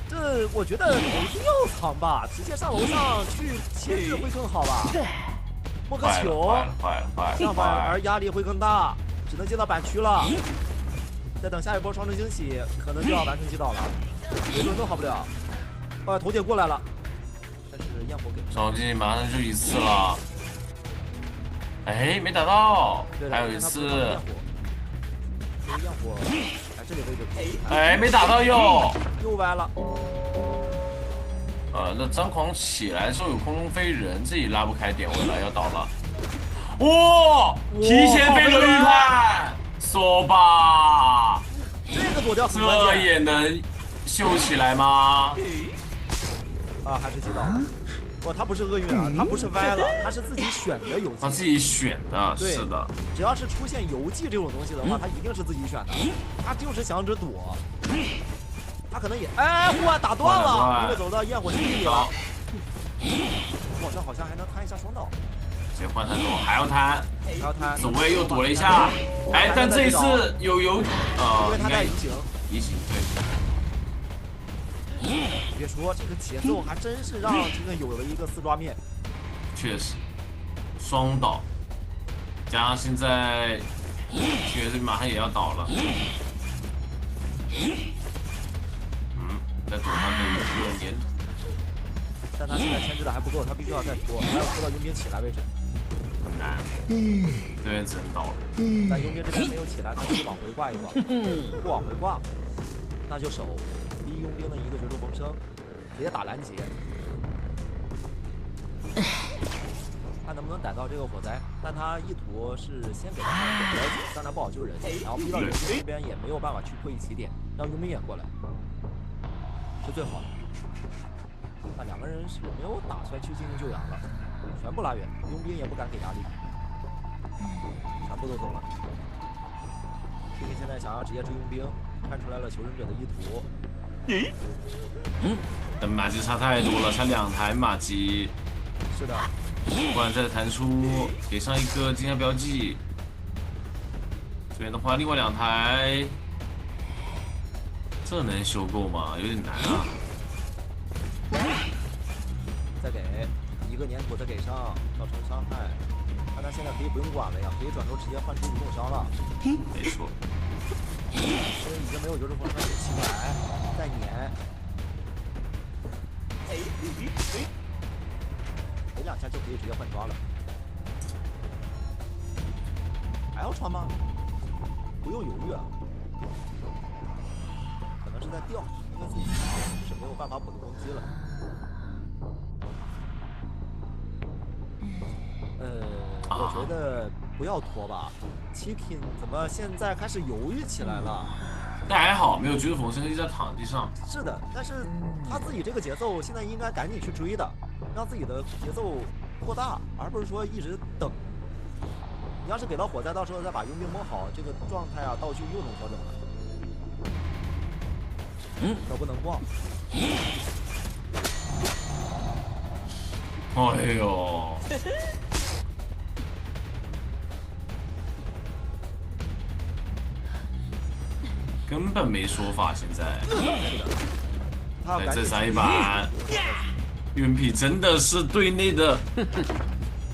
这我觉得没必要藏吧，直接上楼上去牵制会更好吧。摸个球，这样反而压力会更大，只能进到板区了。再等下一波双城惊喜，可能就要完成击倒了，回轮都好不了。头点过来了，但是焰火给双城惊喜马上就1次了。哎，没打到，还有1次。这个焰火，哎，这里位置可以看，哎，没打到哟。又歪了。那张狂起来之后有空中飞人，自己拉不开点位了，要倒了。哇！提前飞了预判，说吧，这个躲掉很关这键也能秀起来吗？啊，还是接到了。不，他不是厄运啊，他不是歪了，他是自己选的游记。他自己选的，对是的。只要是出现游记这种东西的话，他一定是自己选的，他就是想着躲。他可能也哎，哇，打断了，一个走到焰火基地里了。好像还能摊一下双刀。先换弹头，还要摊，还要摊。走位又躲了一下，哎，但这一次有因为他在移形。移形对。别说这个节奏还真是让这个有了一个四抓面。确实，双倒，加上现在血这马上也要倒了。在躲他的一个粘土，但他现在牵制的还不够，他必须要再拖，还要拖到佣兵起来为止。很难。这边只能倒了。但佣兵这边没有起来，他就往回挂一挂，不往回挂，那就守。逼佣兵的一个绝处逢生，直接打拦截。看能不能逮到这个火灾，但他意图是先给他上一点标记，但他不好救人，然后逼到佣兵这边也没有办法去破译起点，让佣兵也过来。是最好的，但两个人是没有打算去进行救援了，全部拉远，佣兵也不敢给压力，全部都走了。这个现在想要直接追佣兵，看出来了求生者的意图。但马机差太多了，差2台马机。是的，不然再弹出给上一个惊吓标记。这边的话，另外2台。这能修够吗？有点难啊。再给一个粘土，再给上，造成伤害。但他现在可以不用管了呀，可以转头直接换出无动伤了。没错。因为已经没有绝处逢生，起不来，再粘。给2下就可以直接换抓了。还要穿吗？不用犹豫啊。是在掉，因为自己是没有办法补的攻击了。我觉得不要拖吧。Chicken 怎么现在开始犹豫起来了？但还好，没有绝处逢生，一直在躺地上。是的，但是他自己这个节奏现在应该赶紧去追的，让自己的节奏扩大，而不是说一直等。你要是给到火灾，到时候再把佣兵摸好，这个状态啊，道具又能调整了。可不能忘。哎呦！根本没说法，现在。再再杀一把，云匹真的是队内的，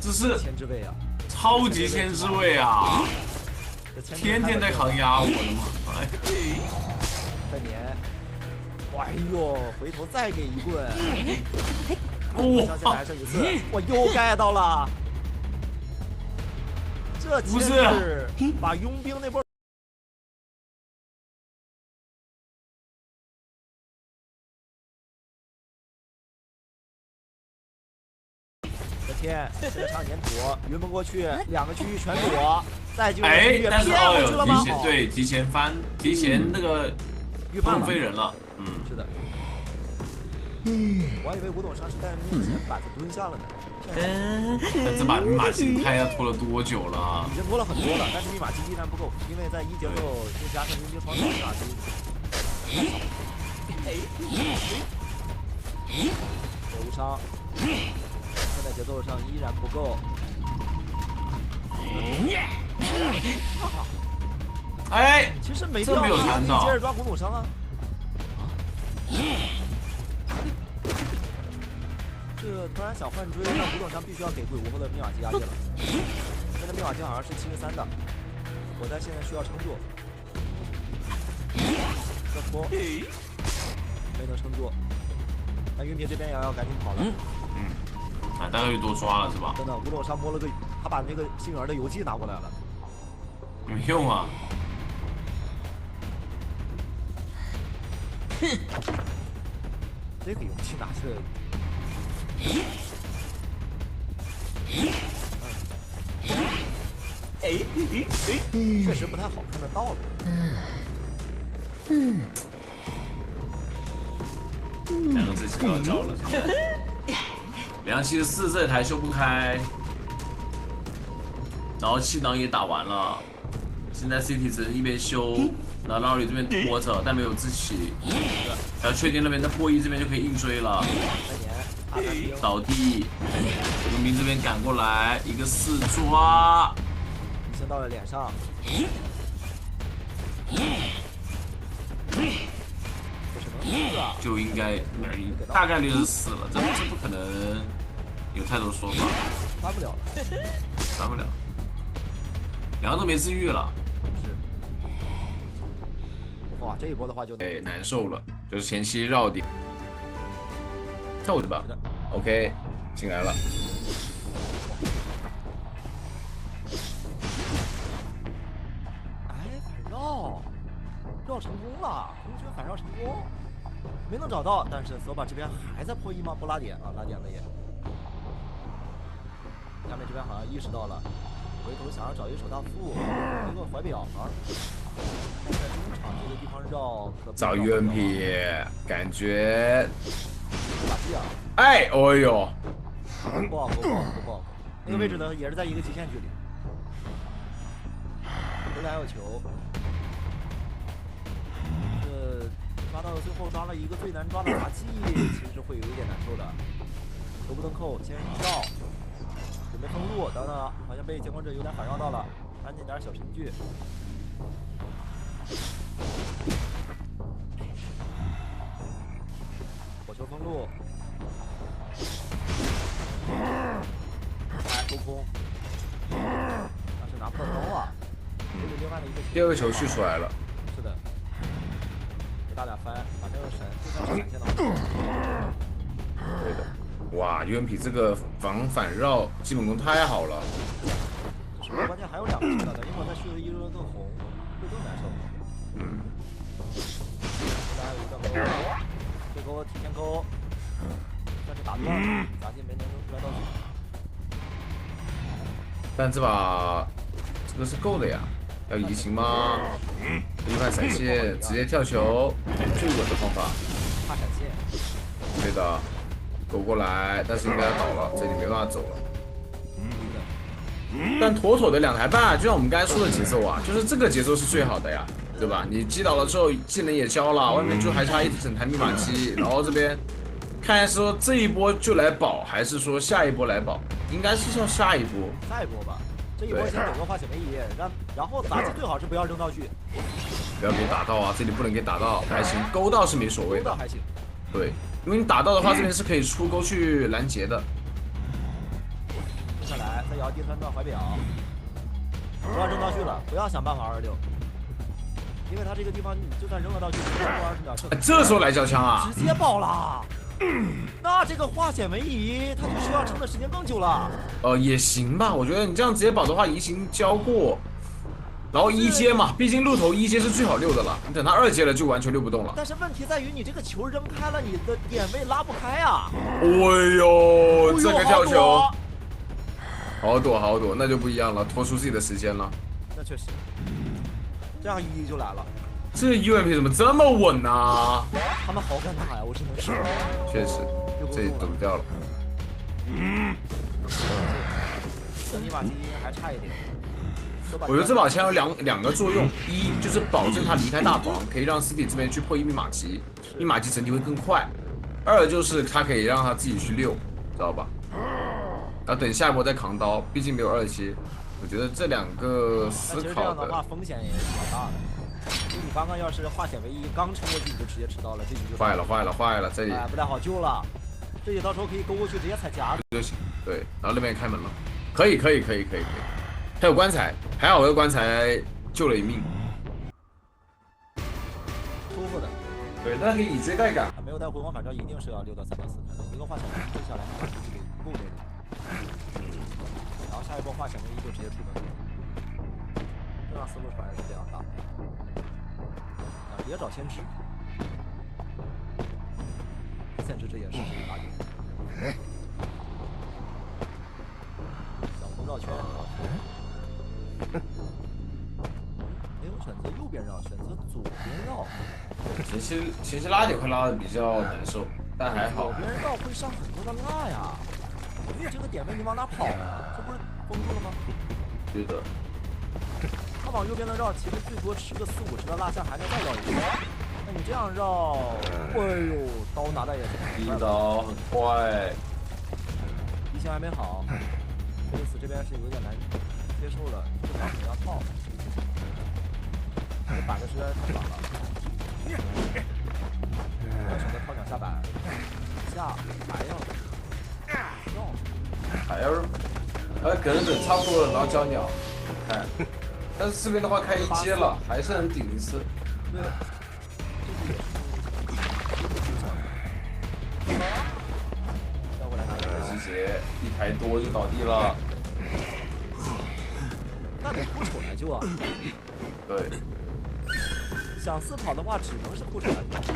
这是牵制位啊，超级牵制位啊！天天在抗压，我的妈！再粘。哎呦，回头再给一棍！哇，现在还剩一次，我又盖到了。这不是把佣兵那波。天，现在上粘土，云崩过去，2个区域全躲，再就哎，但是哦有提前翻，提前那个预判飞人了，是的。我还以为古董商是在面前板子蹲下了呢。但这把密码机看要拖了多久了？已经拖了很多了，但是密码机依然不够，因为在1节奏又加上佣兵双手密码机无伤。现在节奏上依然不够。哎，其实没必要，没有传到，接着抓古董伤啊。这突然想换追，那古董伤必须要给鬼屋后的密码机压力了。现在密码机好像是73的，我在现在需要撑住。这拖没能撑住，那云平这边也要赶紧跑了。啊，大概又多抓了是吧？真的，古董伤摸了个，他把那个星儿的游记拿过来了。没用啊！这个勇气哪是？确实不太好看的道路。两个自己都要招了。274这台修不开，然后气囊也打完了，现在 CT 只能一边修，然后老李这边拖着，但没有自起，然后确定那边的破一这边就可以硬追了。倒地，佣兵这边赶过来，一个4抓，已经到了脸上。就应该大概率是死了，这不可能有太多说法，翻不了了，翻不了，两个都没治愈了，是。哇，这一波的话就哎难受了，就是前期绕点，跳着吧 ，OK 进来了，哎，反绕成功了，空军反绕成功。没能找到，但是索把这边还在破一吗？不拉点啊，拉点了也。下面这边好像意识到了，回头想要找一手大副，一个怀表啊。在中场这个地方绕，找 UMP， 感觉打击啊！哎，哦呦，不好，那个位置呢也是在一个极限距离。回来还有球。抓到最后抓了一个最难抓的杂技，其实会有一点难受的。头不登扣，先绕，准备封路，等等，好像被监控者有点反绕到了，赶紧点小程序。火球封路，来勾空，但是拿不到刀啊。这是另外的一个第二个球续出来了。是的。大点翻，把这个神就像闪现到。对的，哇 ，UMP 这个防反绕基本功太好了。是关键还有2个球的，等一会儿再续的一热更红，会更难受。还有一个勾，这勾提前勾，算是打断了，杂技没能扔出来道具。但这把这个是够的呀。要移情吗？一块闪现，直接跳球，最稳的方法。怕闪现。对的，勾过来，但是应该要倒了，这里没办法走了。但妥妥的2台半，就像我们刚才说的节奏啊，就是这个节奏是最好的呀，对吧？你击倒了之后，技能也交了，外面就还差一整台密码机，然后这边看说这一波就来保，还是说下一波来保？应该是要下一波。下一波吧。这一波先走个化血梅姨，然后杂技最好是不要扔道具，不要给打到啊！这里不能给打到，还行，勾到是没所谓的，还行。对，因为你打到的话，这边是可以出钩去拦截的。接下来再摇第3段怀表，不要扔道具了，不要想办法26，因为他这个地方你就算扔了道具，只能过20秒胜。这时候来交枪啊！直接爆了。那这个化险为夷，他就需要撑的时间更久了。也行吧，我觉得你这样直接保的话，移形交过，然后1阶嘛，毕竟路头1阶是最好溜的了，你等他2阶了就完全溜不动了。但是问题在于你这个球扔开了，你的点位拉不开啊。哎呦，这个跳球，好躲，那就不一样了，拖出自己的时间了。那确实，这样1就来了。这 UMP 怎么这么稳啊？他们好敢打呀，我只能说。确实，这里躲不掉了。这密码机还差一点。我觉得这把枪有两个作用，一就是保证他离开大房，可以让 CT 这边去破1密码机，密码机整体会更快；二就是他可以让他自己去溜，知道吧？然后等下一波再扛刀，毕竟没有2阶。我觉得这2个思这考样的话风险也是比较大的。就你刚刚要是化险为夷，刚撑过去你就直接吃到了，这局就坏了，这里不太好救了。这里到时候可以勾过去直接踩夹就行。对，然后那边也开门了，可以。还有棺材，还好我的棺材救了一命，舒服的。对，但可以以追带感。没有带回光反照，一定是要溜到3到4分钟。一个化险为夷推下来，把这个够那种。然后下一波化险为夷就直接出门。这样思路传是这样的。别找先知，限制这件事是一大点。小红绕圈，没有选择右边绕，选择左边绕。前期拉点会拉的比较难受，但还好左。边绕会上很多的蜡呀。你这个点位你往哪跑呢？这不是封住了吗？对的。他往右边的绕，其实最多吃个40-50的蜡像，还能再绕一圈。那你这样绕，哎呦，刀拿的也是很快。一刀很快。地形还没好，因此这边是有点难接受的，这条可能要套。这板子实在是太短了。要选择套脚下板，下还要绕，还要，可能等差不多了，然后交鸟，看。但是这边的话开一阶了，还是能顶一次。对，要过来拿一个直接一抬多就倒地了。那得护手来救啊！对，想4跑的话，只能是护手来救。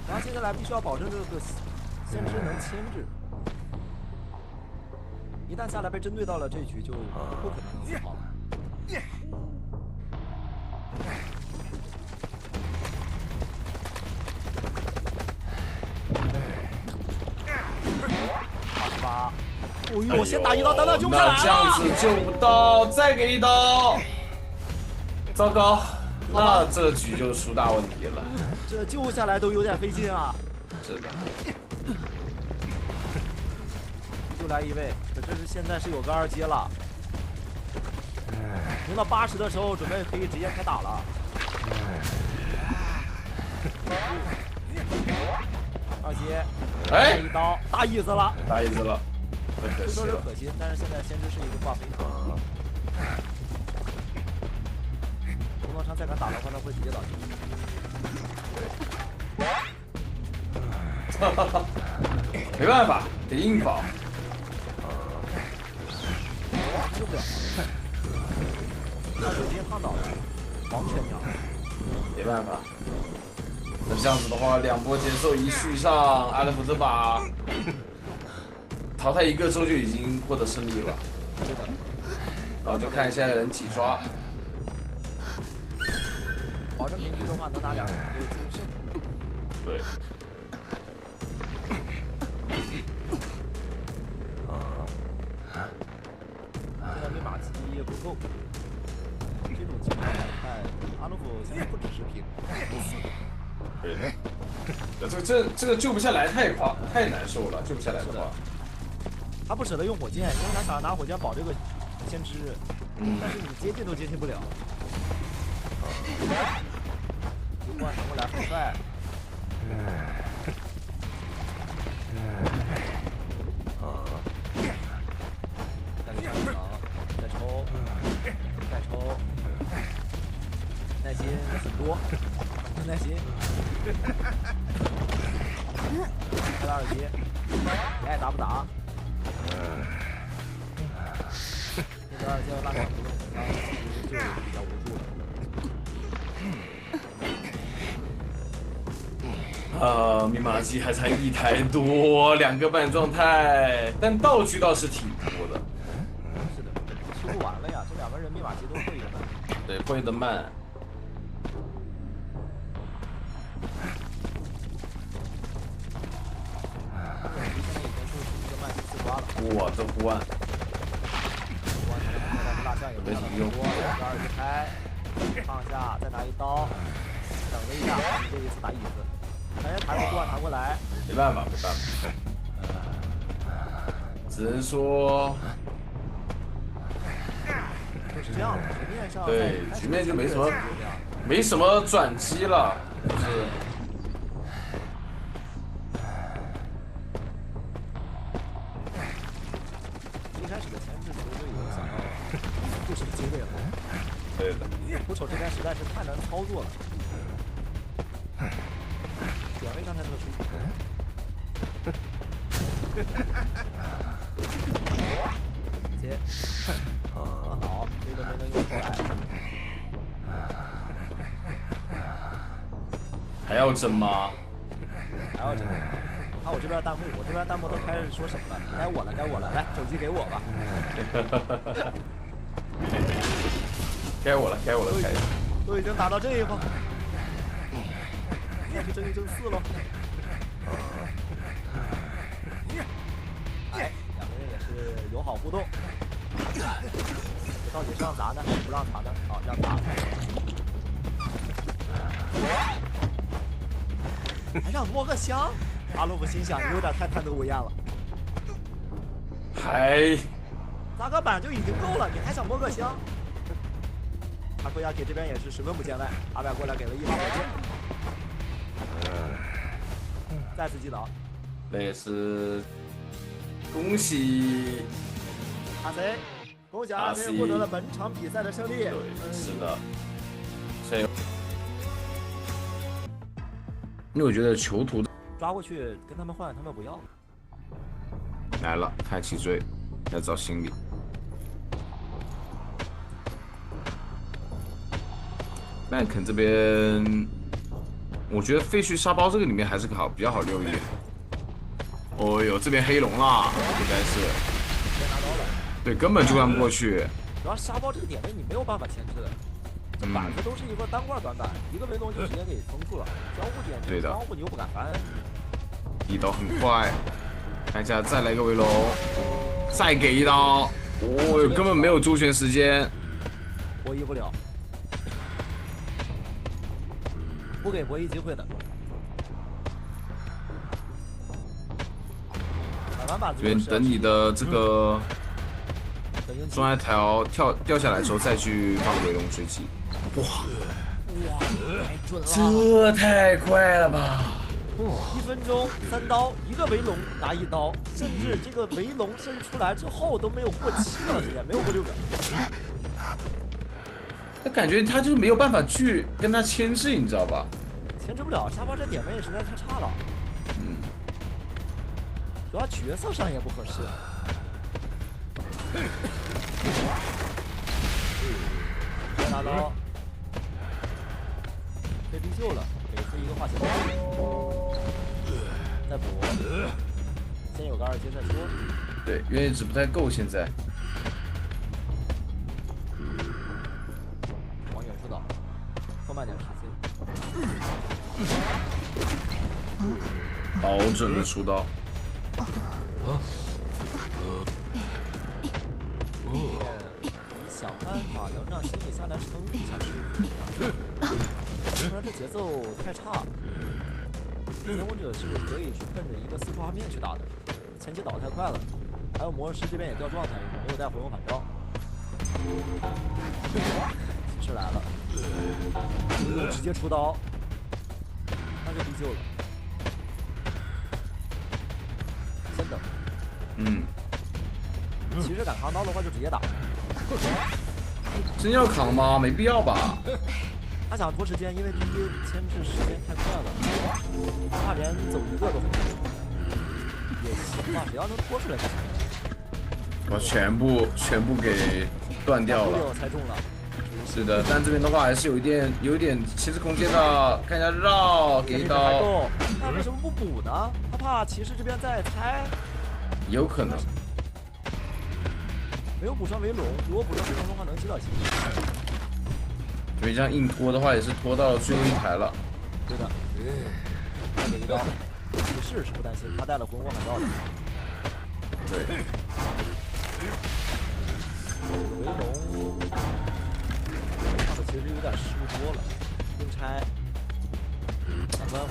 然后接下来必须要保证这个先知能牵制。一旦下来被针对到了，这一局就不可能能4跑了。88，哦呦，先打一刀，等等救不下来了。那这样子救不到，再给一刀，糟糕，那这局就出大问题了。这救下来都有点费劲啊。是的。又来一位，可这是现在是有个2阶了。赢到80的时候，准备可以直接开打了。2阶，哎，一刀，大意思了，大意思了，太可这惜了。都是可惜，但是现在先知是一个挂飞。红光昌再敢打的话，他会直接倒地。哈哈哈，没办法，得硬保。救不了，那就直接烫倒了，黄犬鸟。没办法。那这样子的话，2波节奏一续上，阿德福这把淘汰一个之后就已经获得胜利了。是的，然后就看现在人几刷。保证平局的话，能拿2人就净胜。对。现在密码机也不够，这种情况来看，阿鲁夫现在不只是平，对。这个救不下来太难受了，救不下来的话。他不舍得用火箭，因为他想拿火箭保这个先知，但是你接近都接近不了。一换传过来很帅。再抽，耐心很多，耐心。开到2阶，你爱打不打？这个2阶拉杆不用，然后其实就比较无助了。密码机还差1台多，2个半状态，但道具倒是挺多的。是的，吃不完了呀，这2个人密码机都会的慢。对，会的慢。我的呼唤，大象也没什么用。2级开，放下，再拿一刀，等了一下，这一次打椅子，还是弹不过，弹过来。没办法，只能说，就是这样的，局面上对，局面就没什么转机了，就是。一开始的前置其实就已经想到不是机会了。对的。捕手这边实在是太难操作了。点位刚才那个出接，好，这个没能用出来。要争吗？还要这个。看我这边弹幕，我这边弹幕都开始说什么了？该我了，该我了，来，手机给我吧。该我了，该我了，该。都已经打到这一步，再去争一争4喽。哎，两个人也是友好互动。这到底是让砸呢，还是不让砸呢？好，让砸。还让摸个香？阿洛夫心想，你有点太贪得无厌了。还砸个板就已经够了，你还想摸个香？阿奎亚给这边也是十分不见外，阿白过来给了一把火箭，再次击倒。那也是恭喜阿 C， 恭喜阿 C 获得了本场比赛的胜利。对，是的。所以，因为我觉得囚徒抓过去跟他们换，他们不要。来了，开启追，来找心理。麦肯这边，我觉得废墟沙包这个里面还是比较好溜一点。哦呦，这边黑龙啦，应该是。先拿刀了。对，根本就干不过去。主要沙包这个点位你没有办法牵制的，这板子都是一个单块短板，一个围龙就直接给封住了。交互点，对的，交互你又不敢翻。一刀很快，看一下再来一个围龙，再给一刀，哦，根本没有周旋时间，博弈不了。不给博弈机会的。打完把子这边等你的这个双爱条掉下来之后，再去放围龙追击。哇，太准了！这太快了吧！1分钟3刀，一个围龙拿1刀，甚至这个围龙伸出来之后都没有过7秒时间，没有过6秒。他感觉他就是没有办法去跟他牵制，你知道吧？牵制不了，沙包这点位实在太差了。主要角色上也不合适。再拿刀，被逼救了，给出一个化血刀，再补，先有个2阶再说。对，原野值不太够现在。往远处倒，拖慢点时间。保准的出刀。想办法能让心理下来撑一下去，不然这节奏太差。监护者是可以去奔着一个4画面去打的，前期倒得太快了。还有魔术师这边也掉状态，没有带回龙反招。骑士来了，直接出刀，那就必救了。先等。骑士敢扛刀的话就直接打。真要扛吗？没必要吧。他想拖时间，因为第一牵制时间太快了，哪怕连走一个都很难。也行吧，只要能拖出来就行。我全部给断掉了。猜中了。是的，但这边的话还是有一点牵制空间的。看一下绕，给一刀。那为什么不补呢？他怕骑士这边再猜。有可能。没有补上围龙，如果补上围龙的话，能击倒骑士。因为这样硬拖的话，也是拖到了最后一台了。对的，再给一刀。骑士是不担心，他带了魂光海盗的。对。围龙看的其实有点失误多了，硬拆。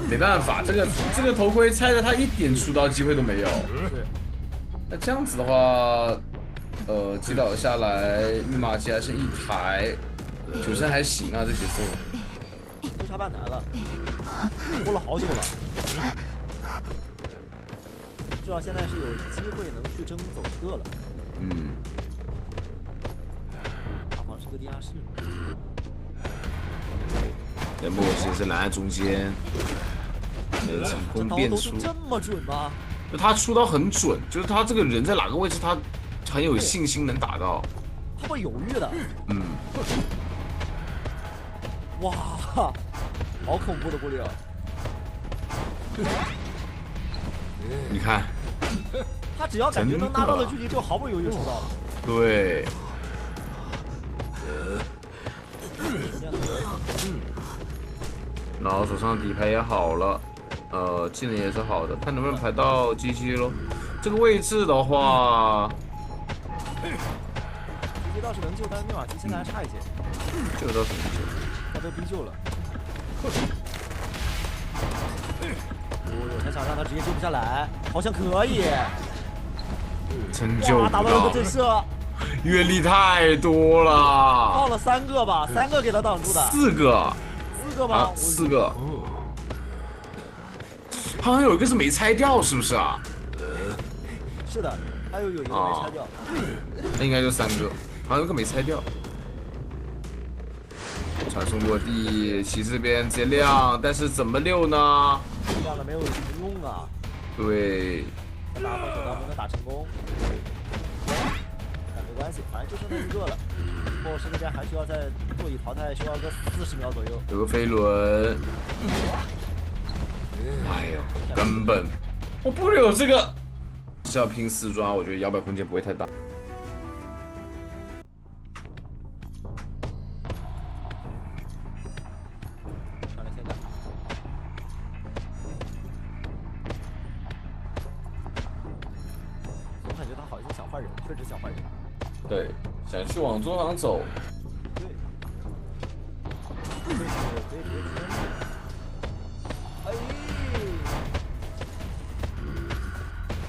没办法，这个头盔拆的他一点出刀机会都没有。是。那这样子的话。击倒下来，密码机还剩1台，9胜还行啊，这节奏。就差半台了，拖了好久了。至少现在是有机会能去争走一个了。下方是个地下室。人墨先生拦在中间，成功变出。这么准吗？就他出刀很准，就是他这个人在哪个位置，他很有信心能打到。他不犹豫的。哇，好恐怖的布里尔！你看，他只要感觉能拿到的距离，就毫不犹豫出到了。对，然后手上底牌也好了，技能也是好的，看能不能排到 GG 咯。这个位置的话，GG倒是能救，但是密码机现在还差一些。这个倒是能救。他都逼救了。他想让他直接救不下来，好像可以。真救不打到了个到，震慑，阅历太多了，放了3个吧，3个给他挡住的。 4个4个吗啊，4个。好像有一个是没拆掉，是不是啊？是的，还有一个没拆掉。那应该就3个，好像有个没拆掉。传送落地，骑士边直接亮，但是怎么溜呢？亮了没有什么用啊。对，大防守能不能打成功？但没关系，反正就剩那1个了。以后世界战还需要再座椅淘汰，需要个40秒左右。有个飞轮。哎呦，根本我不留这个，是要拼4抓，我觉得摇摆空间不会太大。上来先干。总感觉他好像想换人，确实想换人。对，想去往中场走。对。可以直接签。哎。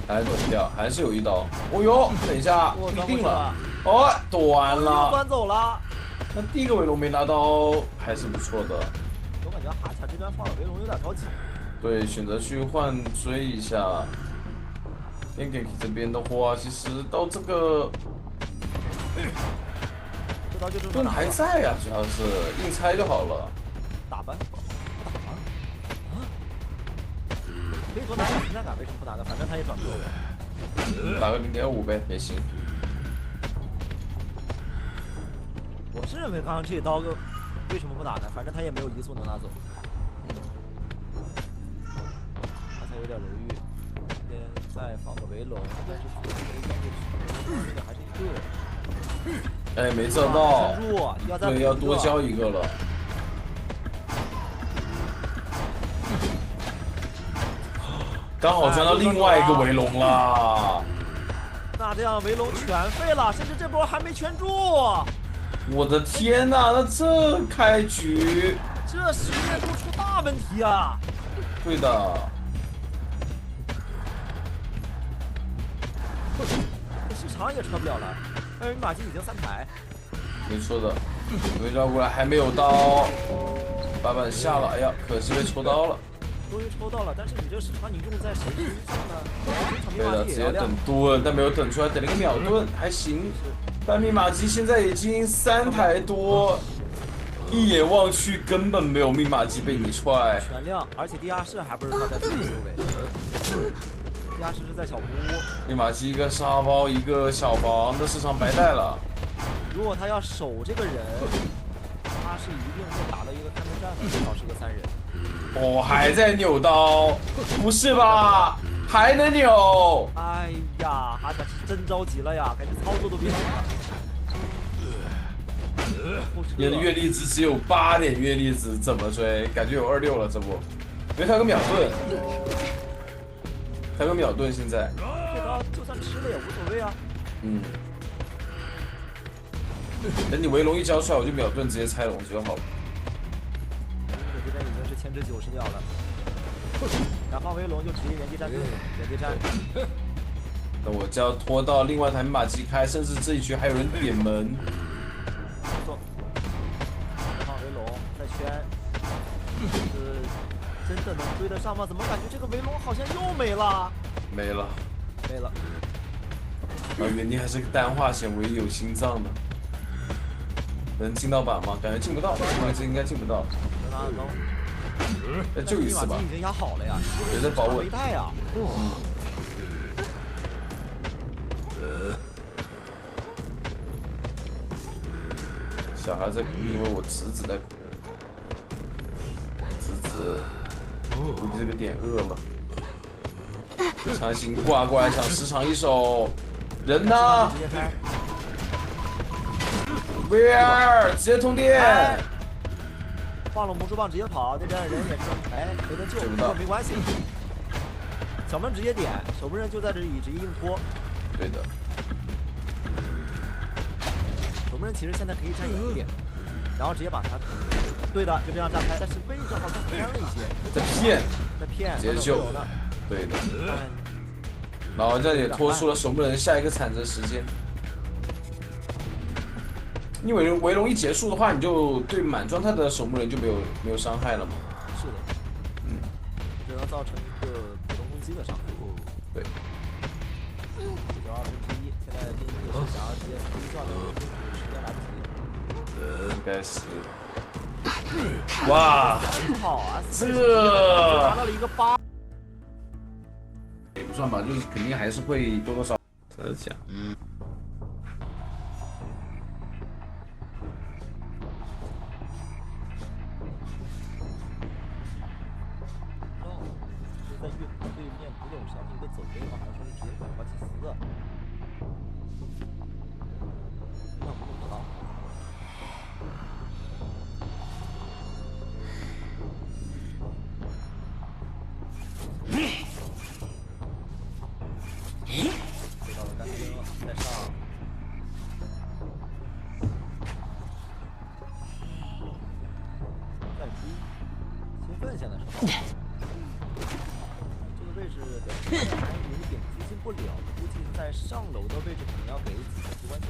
还躲不掉，还是有一刀。哦呦，等一下，我一定了。哦，短了。端走了。那第一个围龙没拿到，还是不错的。我感觉哈卡这边放了围龙有点着急。对，选择去换追一下。Genki 这边的话，其实到这个这刀就盾还在呀，主要是硬拆就好了。打吧，可以多拿点存在感，为什么不拿呢？反正他也转不走。打个0.5呗，也行。我是认为刚刚这一刀为什么不打呢？反正他也没有移速能拿走。他才有点犹豫。这边再放个围龙，但是这个还是一个。哎，没射到。对，要多交一个了。刚好传到另外一个围龙了。那这样围龙全废了，甚至这波还没圈住。我的天哪，那这开局，这实验度出大问题啊！对的。市场也撤不了了，密码机已经3排。没错的，围绕过来还没有刀，把板下了，哎呀，可惜被抽刀了。终于抽到了，但是你这个市场你用在谁身上呢？对的，直接等盾，但没有等出来，等了一个秒盾，还行。但密码机现在已经3台多，一眼望去根本没有密码机被你踹。全亮，而且地下室还不是他在自己修为，地下室是在小屋。密码机一个沙包，一个小房的市场白带了。如果他要守这个人，他是一定会打到一个看门战的，至少是个3人。哦，还在扭刀，不是吧？还能扭？哎呀，哈卡是真着急了呀，感觉操作都变成了。你的阅历值只有8点阅历值，怎么追？感觉有26了，这不？因为他有个秒盾，他有个秒盾，现在。这刀就算吃了也无所谓啊。嗯。等你围龙一交出来，我就秒盾直接拆龙就好了。我这边已经是牵制90秒了，想放围龙就直接原地站，原地站。那我就要拖到另外一台密码机开，甚至这一局还有人点门。没错，放围龙再圈，真的能追得上吗？怎么感觉这个围龙好像又没了？没了，没了。原地还是个单化险，唯一有心脏的。能进到板吗？感觉进不到，这应该进不到。能拿得高。再救一次吧。已经压好了呀，也在保稳。没带呀。小孩在哭，因为我侄子在哭。侄子。估计这个点饿了。强行挂过来抢时长一手，人呢直接开， ？Where？ 直接通电。放了魔术棒直接跑，那边的人也是，哎，没得救，救不到不过没关系。小门直接点，守门人就在这里直接硬拖。对的，守门人其实现在可以站远一点，然后直接把他，对的，就这样炸开，但是位置好像偏了一些，在骗，在骗，直接救呢。对的。哎然后这也拖出了守门人下一个铲子时间。因为围龙一结束的话，你就对满状态的守门人就没有伤害了嘛。是的，只能造成一个普通攻击的伤害。对。 91%，现在丁一也是想要直接推断的，时间来不及。应该是。哇，很好啊，这拿到了一个8。也不算吧，就是肯定还是会多多少少的讲。在对面古董上一个走位吗？还是说是直接转过去死的？让古董得到。回到了单兵，再上。再追，兴奋现在是。这个位置还有一点接近不了，估计在上楼的位置可能要给几个机关枪。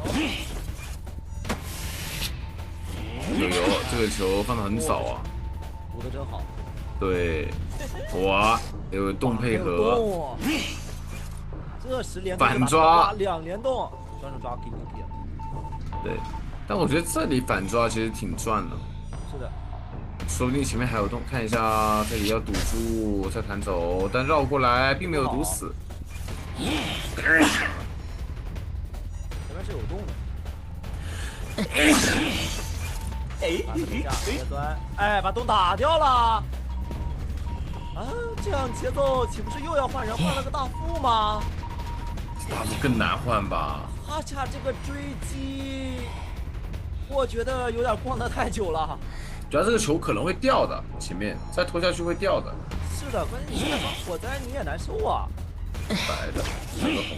有，这个球放的很早啊。补的真好。对，哇，有动配合。这10连反抓2连动，专手抓 KPP。对，但我觉得这里反抓其实挺赚的。是的。说不定前面还有洞，看一下这里要堵住再弹走，但绕过来并没有堵死。前面是有洞的。把这下直接钻，哎，把洞打掉了。啊，这样节奏岂不是又要换人，换了个大副吗？大副更难换吧？哈恰这个追击，我觉得有点逛得太久了。主要这个球可能会掉的，前面再拖下去会掉的。是的，关键你这把火灾你也难受啊。白的，来个红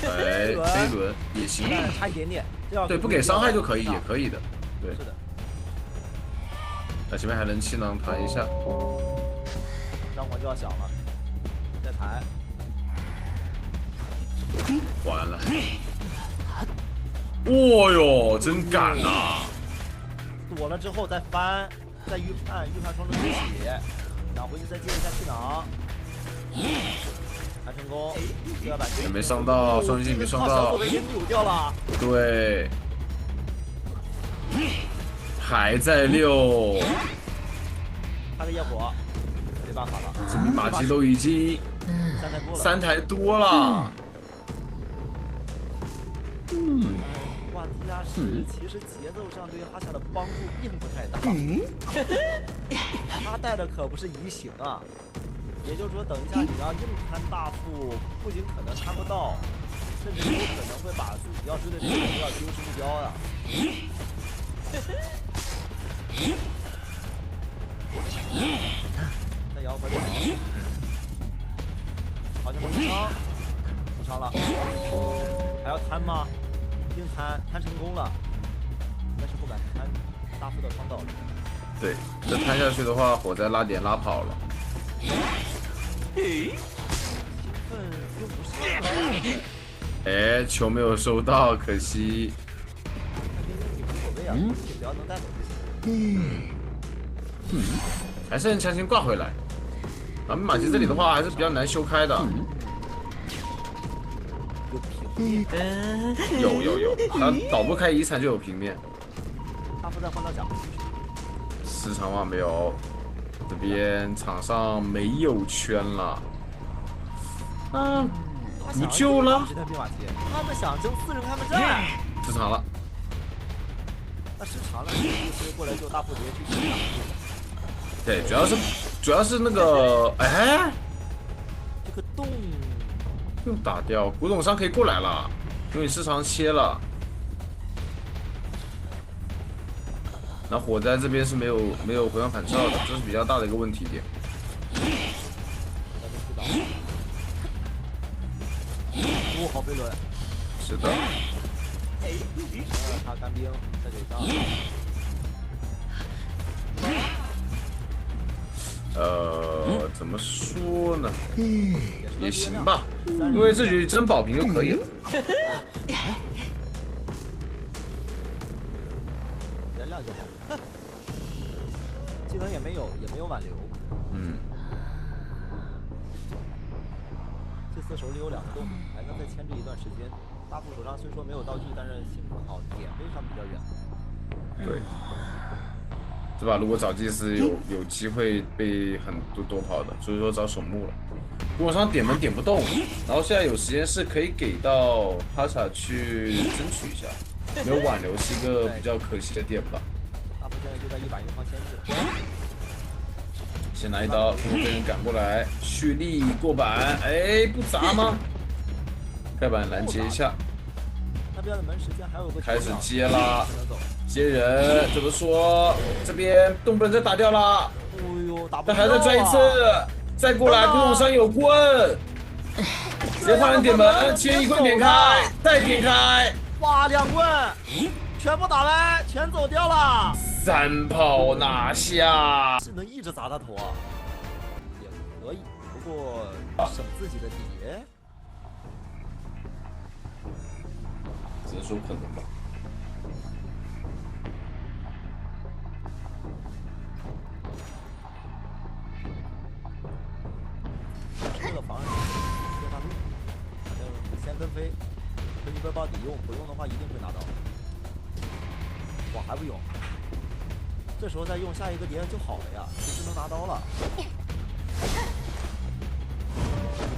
的，哎，这一轮也行，但差一点点。对，不给伤害就可以，也可以的。对，是的。那前面还能气囊弹一下，张环就要小了，再抬。完了。哦哟，真敢呐！躲了之后再翻，再预判双中一起，然后回去再接一下气囊，还成功，第2把也没伤到，双击没伤到，被给扭掉了。对，还在6，他的业火，没办法了，这密码机都已经3台多了。哇，地下室其实节奏上对哈夏的帮助并不太大。他带的可不是移形啊，也就是说，等一下你要硬摊大副，不仅可能摊不到，甚至有可能会把自己要追的这个人都要丢失目标啊。再摇回来，好像补伤了，还要摊吗？硬摊成功了，但是不敢摊大副的双道里。对，这摊下去的话，火灾拉点拉跑了。兴奋又不是。哎，球没有收到，可惜。也无所谓啊，只要能带走就行。还是强行挂回来。啊，密码机这里的话还是比较难修开的。有，他倒不开遗产就有平面。大副再换到甲。时长吗？没有，这边场上没有圈了。不救了。他们想争4人开门战。失常了。那失常了，意思过来救大副直接去。对，主要是主要是那个，哎，这个洞又打掉，古董商可以过来了，因为市场切了。那火灾这边是没有回光返照的，这是比较大的一个问题点。哦，好飞轮，是的，他干兵再给上。怎么说呢？也行吧，因为这局真保平就可以了。原谅就好。技能也没有挽留。嗯，这次手里有2个洞，还能再牵制一段时间。大副手上虽说没有道具，但是幸好点位上比较远。对。是吧？如果找祭司有机会被很多跑的，所以说找守墓了。古董商点门点不动，然后现在有时间是可以给到哈萨去争取一下，没有挽留是一个比较可惜的点吧。大副现在就在1把银方牵制。先拿一刀，被人赶过来，蓄力过板，哎，不砸吗？盖板拦截一下，那边的门时间还有个开始接啦。接人怎么说？这边洞不能再打掉了。哎呦，打不但还再拽一次，再过来，古董商有棍，直接换人点门，切一棍点开，再点开。哇，2棍，全部打完，全走掉了。3炮拿下，是能一直砸他头啊？也可以，不过省自己的底。只能说可能吧。这个防御接他路，反正先跟飞，跟一波包底用，不用的话一定会拿到。哇，还不用，这时候再用下一个碟就好了呀，随时能拿刀了。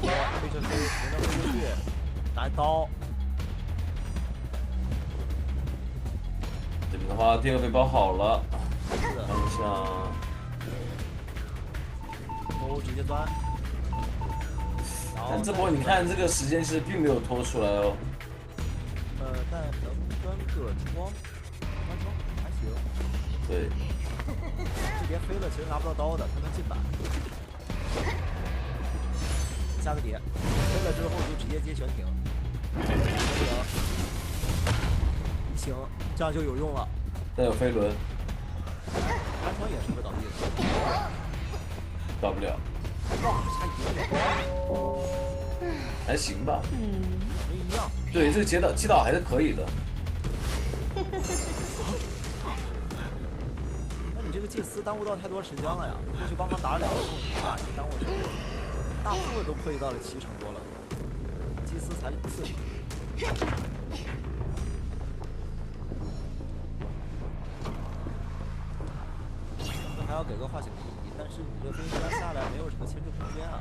飞着飞，能飞过去，拿刀。这边的话，第2个背包好了，看一下，直接钻。但这波你看这个时间其实并没有拖出来哦。但能钻个窗，钻窗还行。对。这碟飞了，其实拿不到刀的，他能进板。下个碟，飞了之后就直接接悬停。行，这样就有用了。再有飞轮。安窗也是会倒地的。到不了。哇，差一点点。还行吧。没一样。对，这个击倒还是可以的。那你这个祭司耽误到太多时间了呀！过去帮忙打2个洞，打你耽误时间。大副都破译到了7成多了，祭司才4成。还要给个化形体，但是你这飞行家下来没有什么牵制空间啊。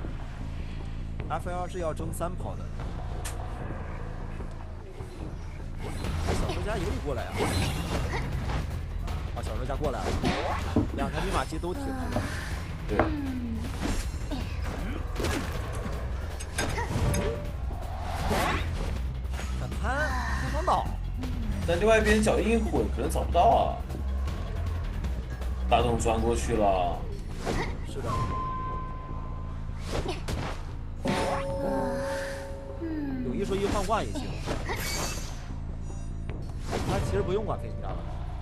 FL 是要争3跑的，小说家有理过来呀！啊，小说家过来了，2台兵马机都挺住了。对。敢贪，不能倒。但另外一边脚印混可能找不到啊。大洞钻过去了。是的。有一说一，换挂也行。他其实不用管飞行家了，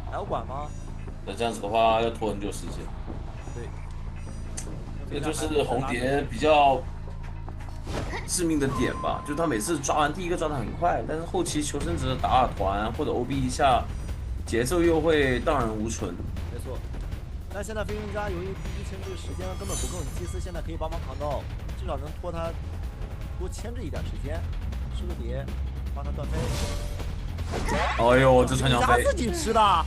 还要管吗？那这样子的话要拖很久时间。对。这就是红蝶比较致命的点吧，就是他每次抓完第1个抓得很快，但是后期求生者打2团或者 OB 一下，节奏又会荡然无存。没错。但现在飞行家由于必须牵制时间根本不够，你祭司现在可以帮忙扛刀，至少能拖他多牵制一点时间，吃个碟，帮他断飞。哎呦，这穿墙飞自己吃的。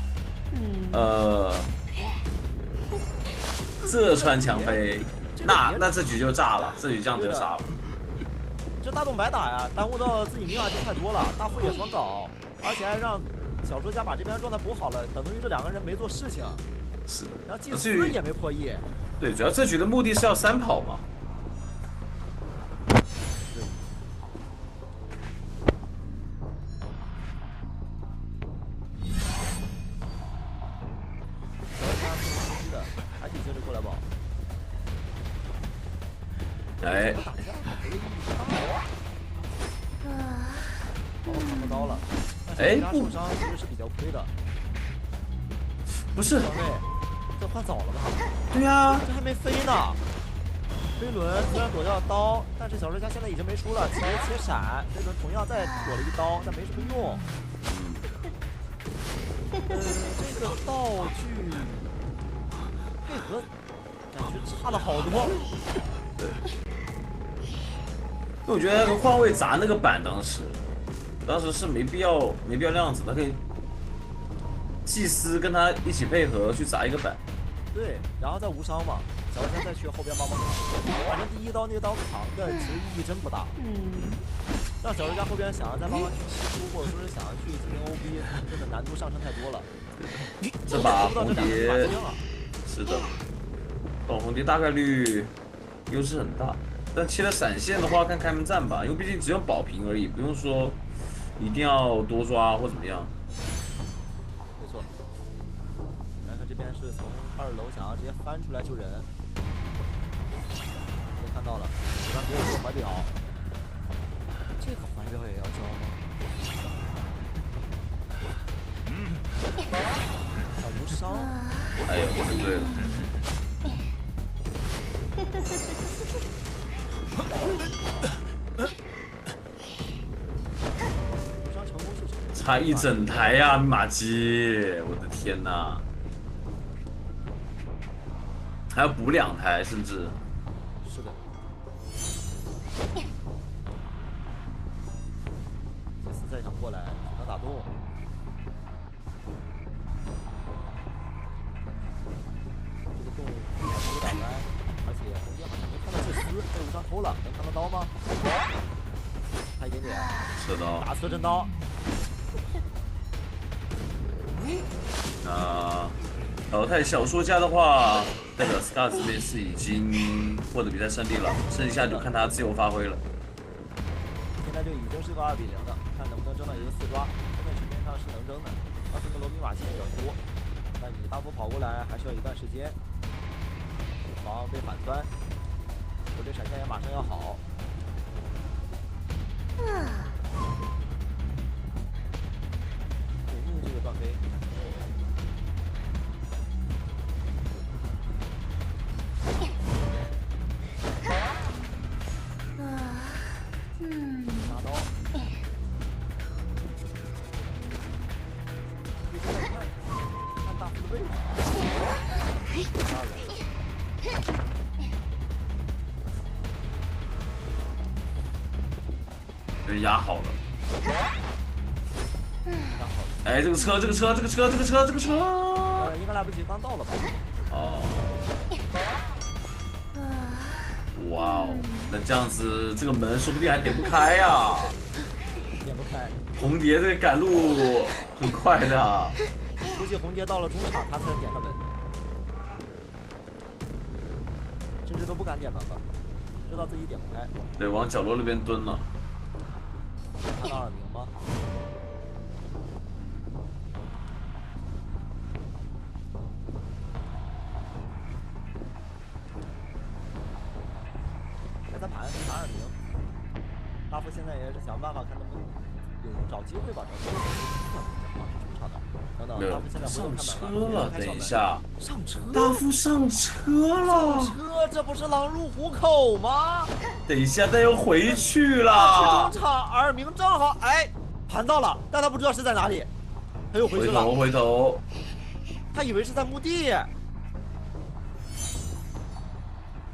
这穿墙飞，那这局就炸了，这局这样就杀了。这大洞白打呀，耽误到自己兵马机太多了，大副也双搞，而且还让小说家把这边状态补好了，等于这2个人没做事情。是的。然后祭司也没破译。对，主要这局的目的是要3跑嘛。还挺接着过来吧。哎，看不到了。哎，受伤其实是比较亏的。不是，这换早了吧？对呀，这还没飞呢。飞轮虽然躲掉刀，但是小帅家现在已经没出了，切闪，飞轮同样再躲了一刀，但没什么用。这个道具配合感觉差了好多。对，我觉得那个换位砸那个板当时是没必要那样子，他可以祭司跟他一起配合去砸一个板。对，然后再无伤嘛，小帅家再去后边帮忙。反正第一刀那个刀扛的其实意义真不大。让小帅家后边想要再帮忙去吸出，或者说是想要去进行 OB， 真的难度上升太多了。这把红蝶是的，红蝶大概率优势很大，但切了闪现的话，看开门战吧，因为毕竟只用保平而已，不用说一定要多抓或怎么样。没错，然后这边是从2楼想要直接翻出来救人，也看到了，手上只有一个怀表，这个怀表也要交吗？小无伤，哎呦，我对了。差一整台呀、密码机！我的天哪，还要补2台，甚至是的。这次再想过来，能打动。这个洞没打开，而且红蝶好像没看到祭司，被无伤偷了，能看到刀吗？差一点点。射刀，打侧震刀。那淘汰小说家的话，代表 Scar 这边是已经获得比赛胜利了，剩下就看他自由发挥了。现在就已经是个2比0的，看能不能争到一个4抓。现在局面上是能争的，而这个罗密码线比较多，但你大幅跑过来还需要一段时间，防被反穿，我这闪现也马上要好。这个断飞。拿刀。看大副的位置。人压好了。哎，这个车，应该来不及，刚到了吧？哦。哇哦，那这样子，这个门说不定还点不开呀。点不开。红蝶这个赶路很快的。估计红蝶到了中场，他才点了门，甚至都不敢点门了，知道自己点不开。对，往角落那边蹲了。看到耳鸣吗？还在盘耳鸣。大夫现在也是想办法看能不能找机会吧，找机会。中场的，等等，大夫现在上车了，等一下，上车，大夫上车了，上车，这不是狼入虎口吗？等一下，他又回去了。去中场，耳鸣正好，哎，盘到了，但他不知道是在哪里，他又回去了。回头，他以为是在墓地。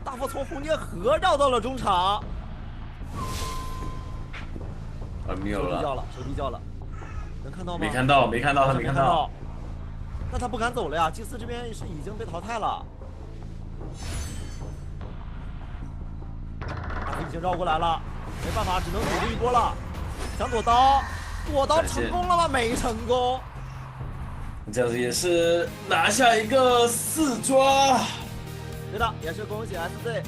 大副从红蝶河绕到了中场。没有了，手臂叫了，能看到吗？没看到，他没看到。那他不敢走了呀，祭司这边是已经被淘汰了。他已经绕过来了，没办法，只能躲这一波了。想躲刀成功了吗？没成功。这样子也是拿下一个4抓。对的，也是恭喜 SZ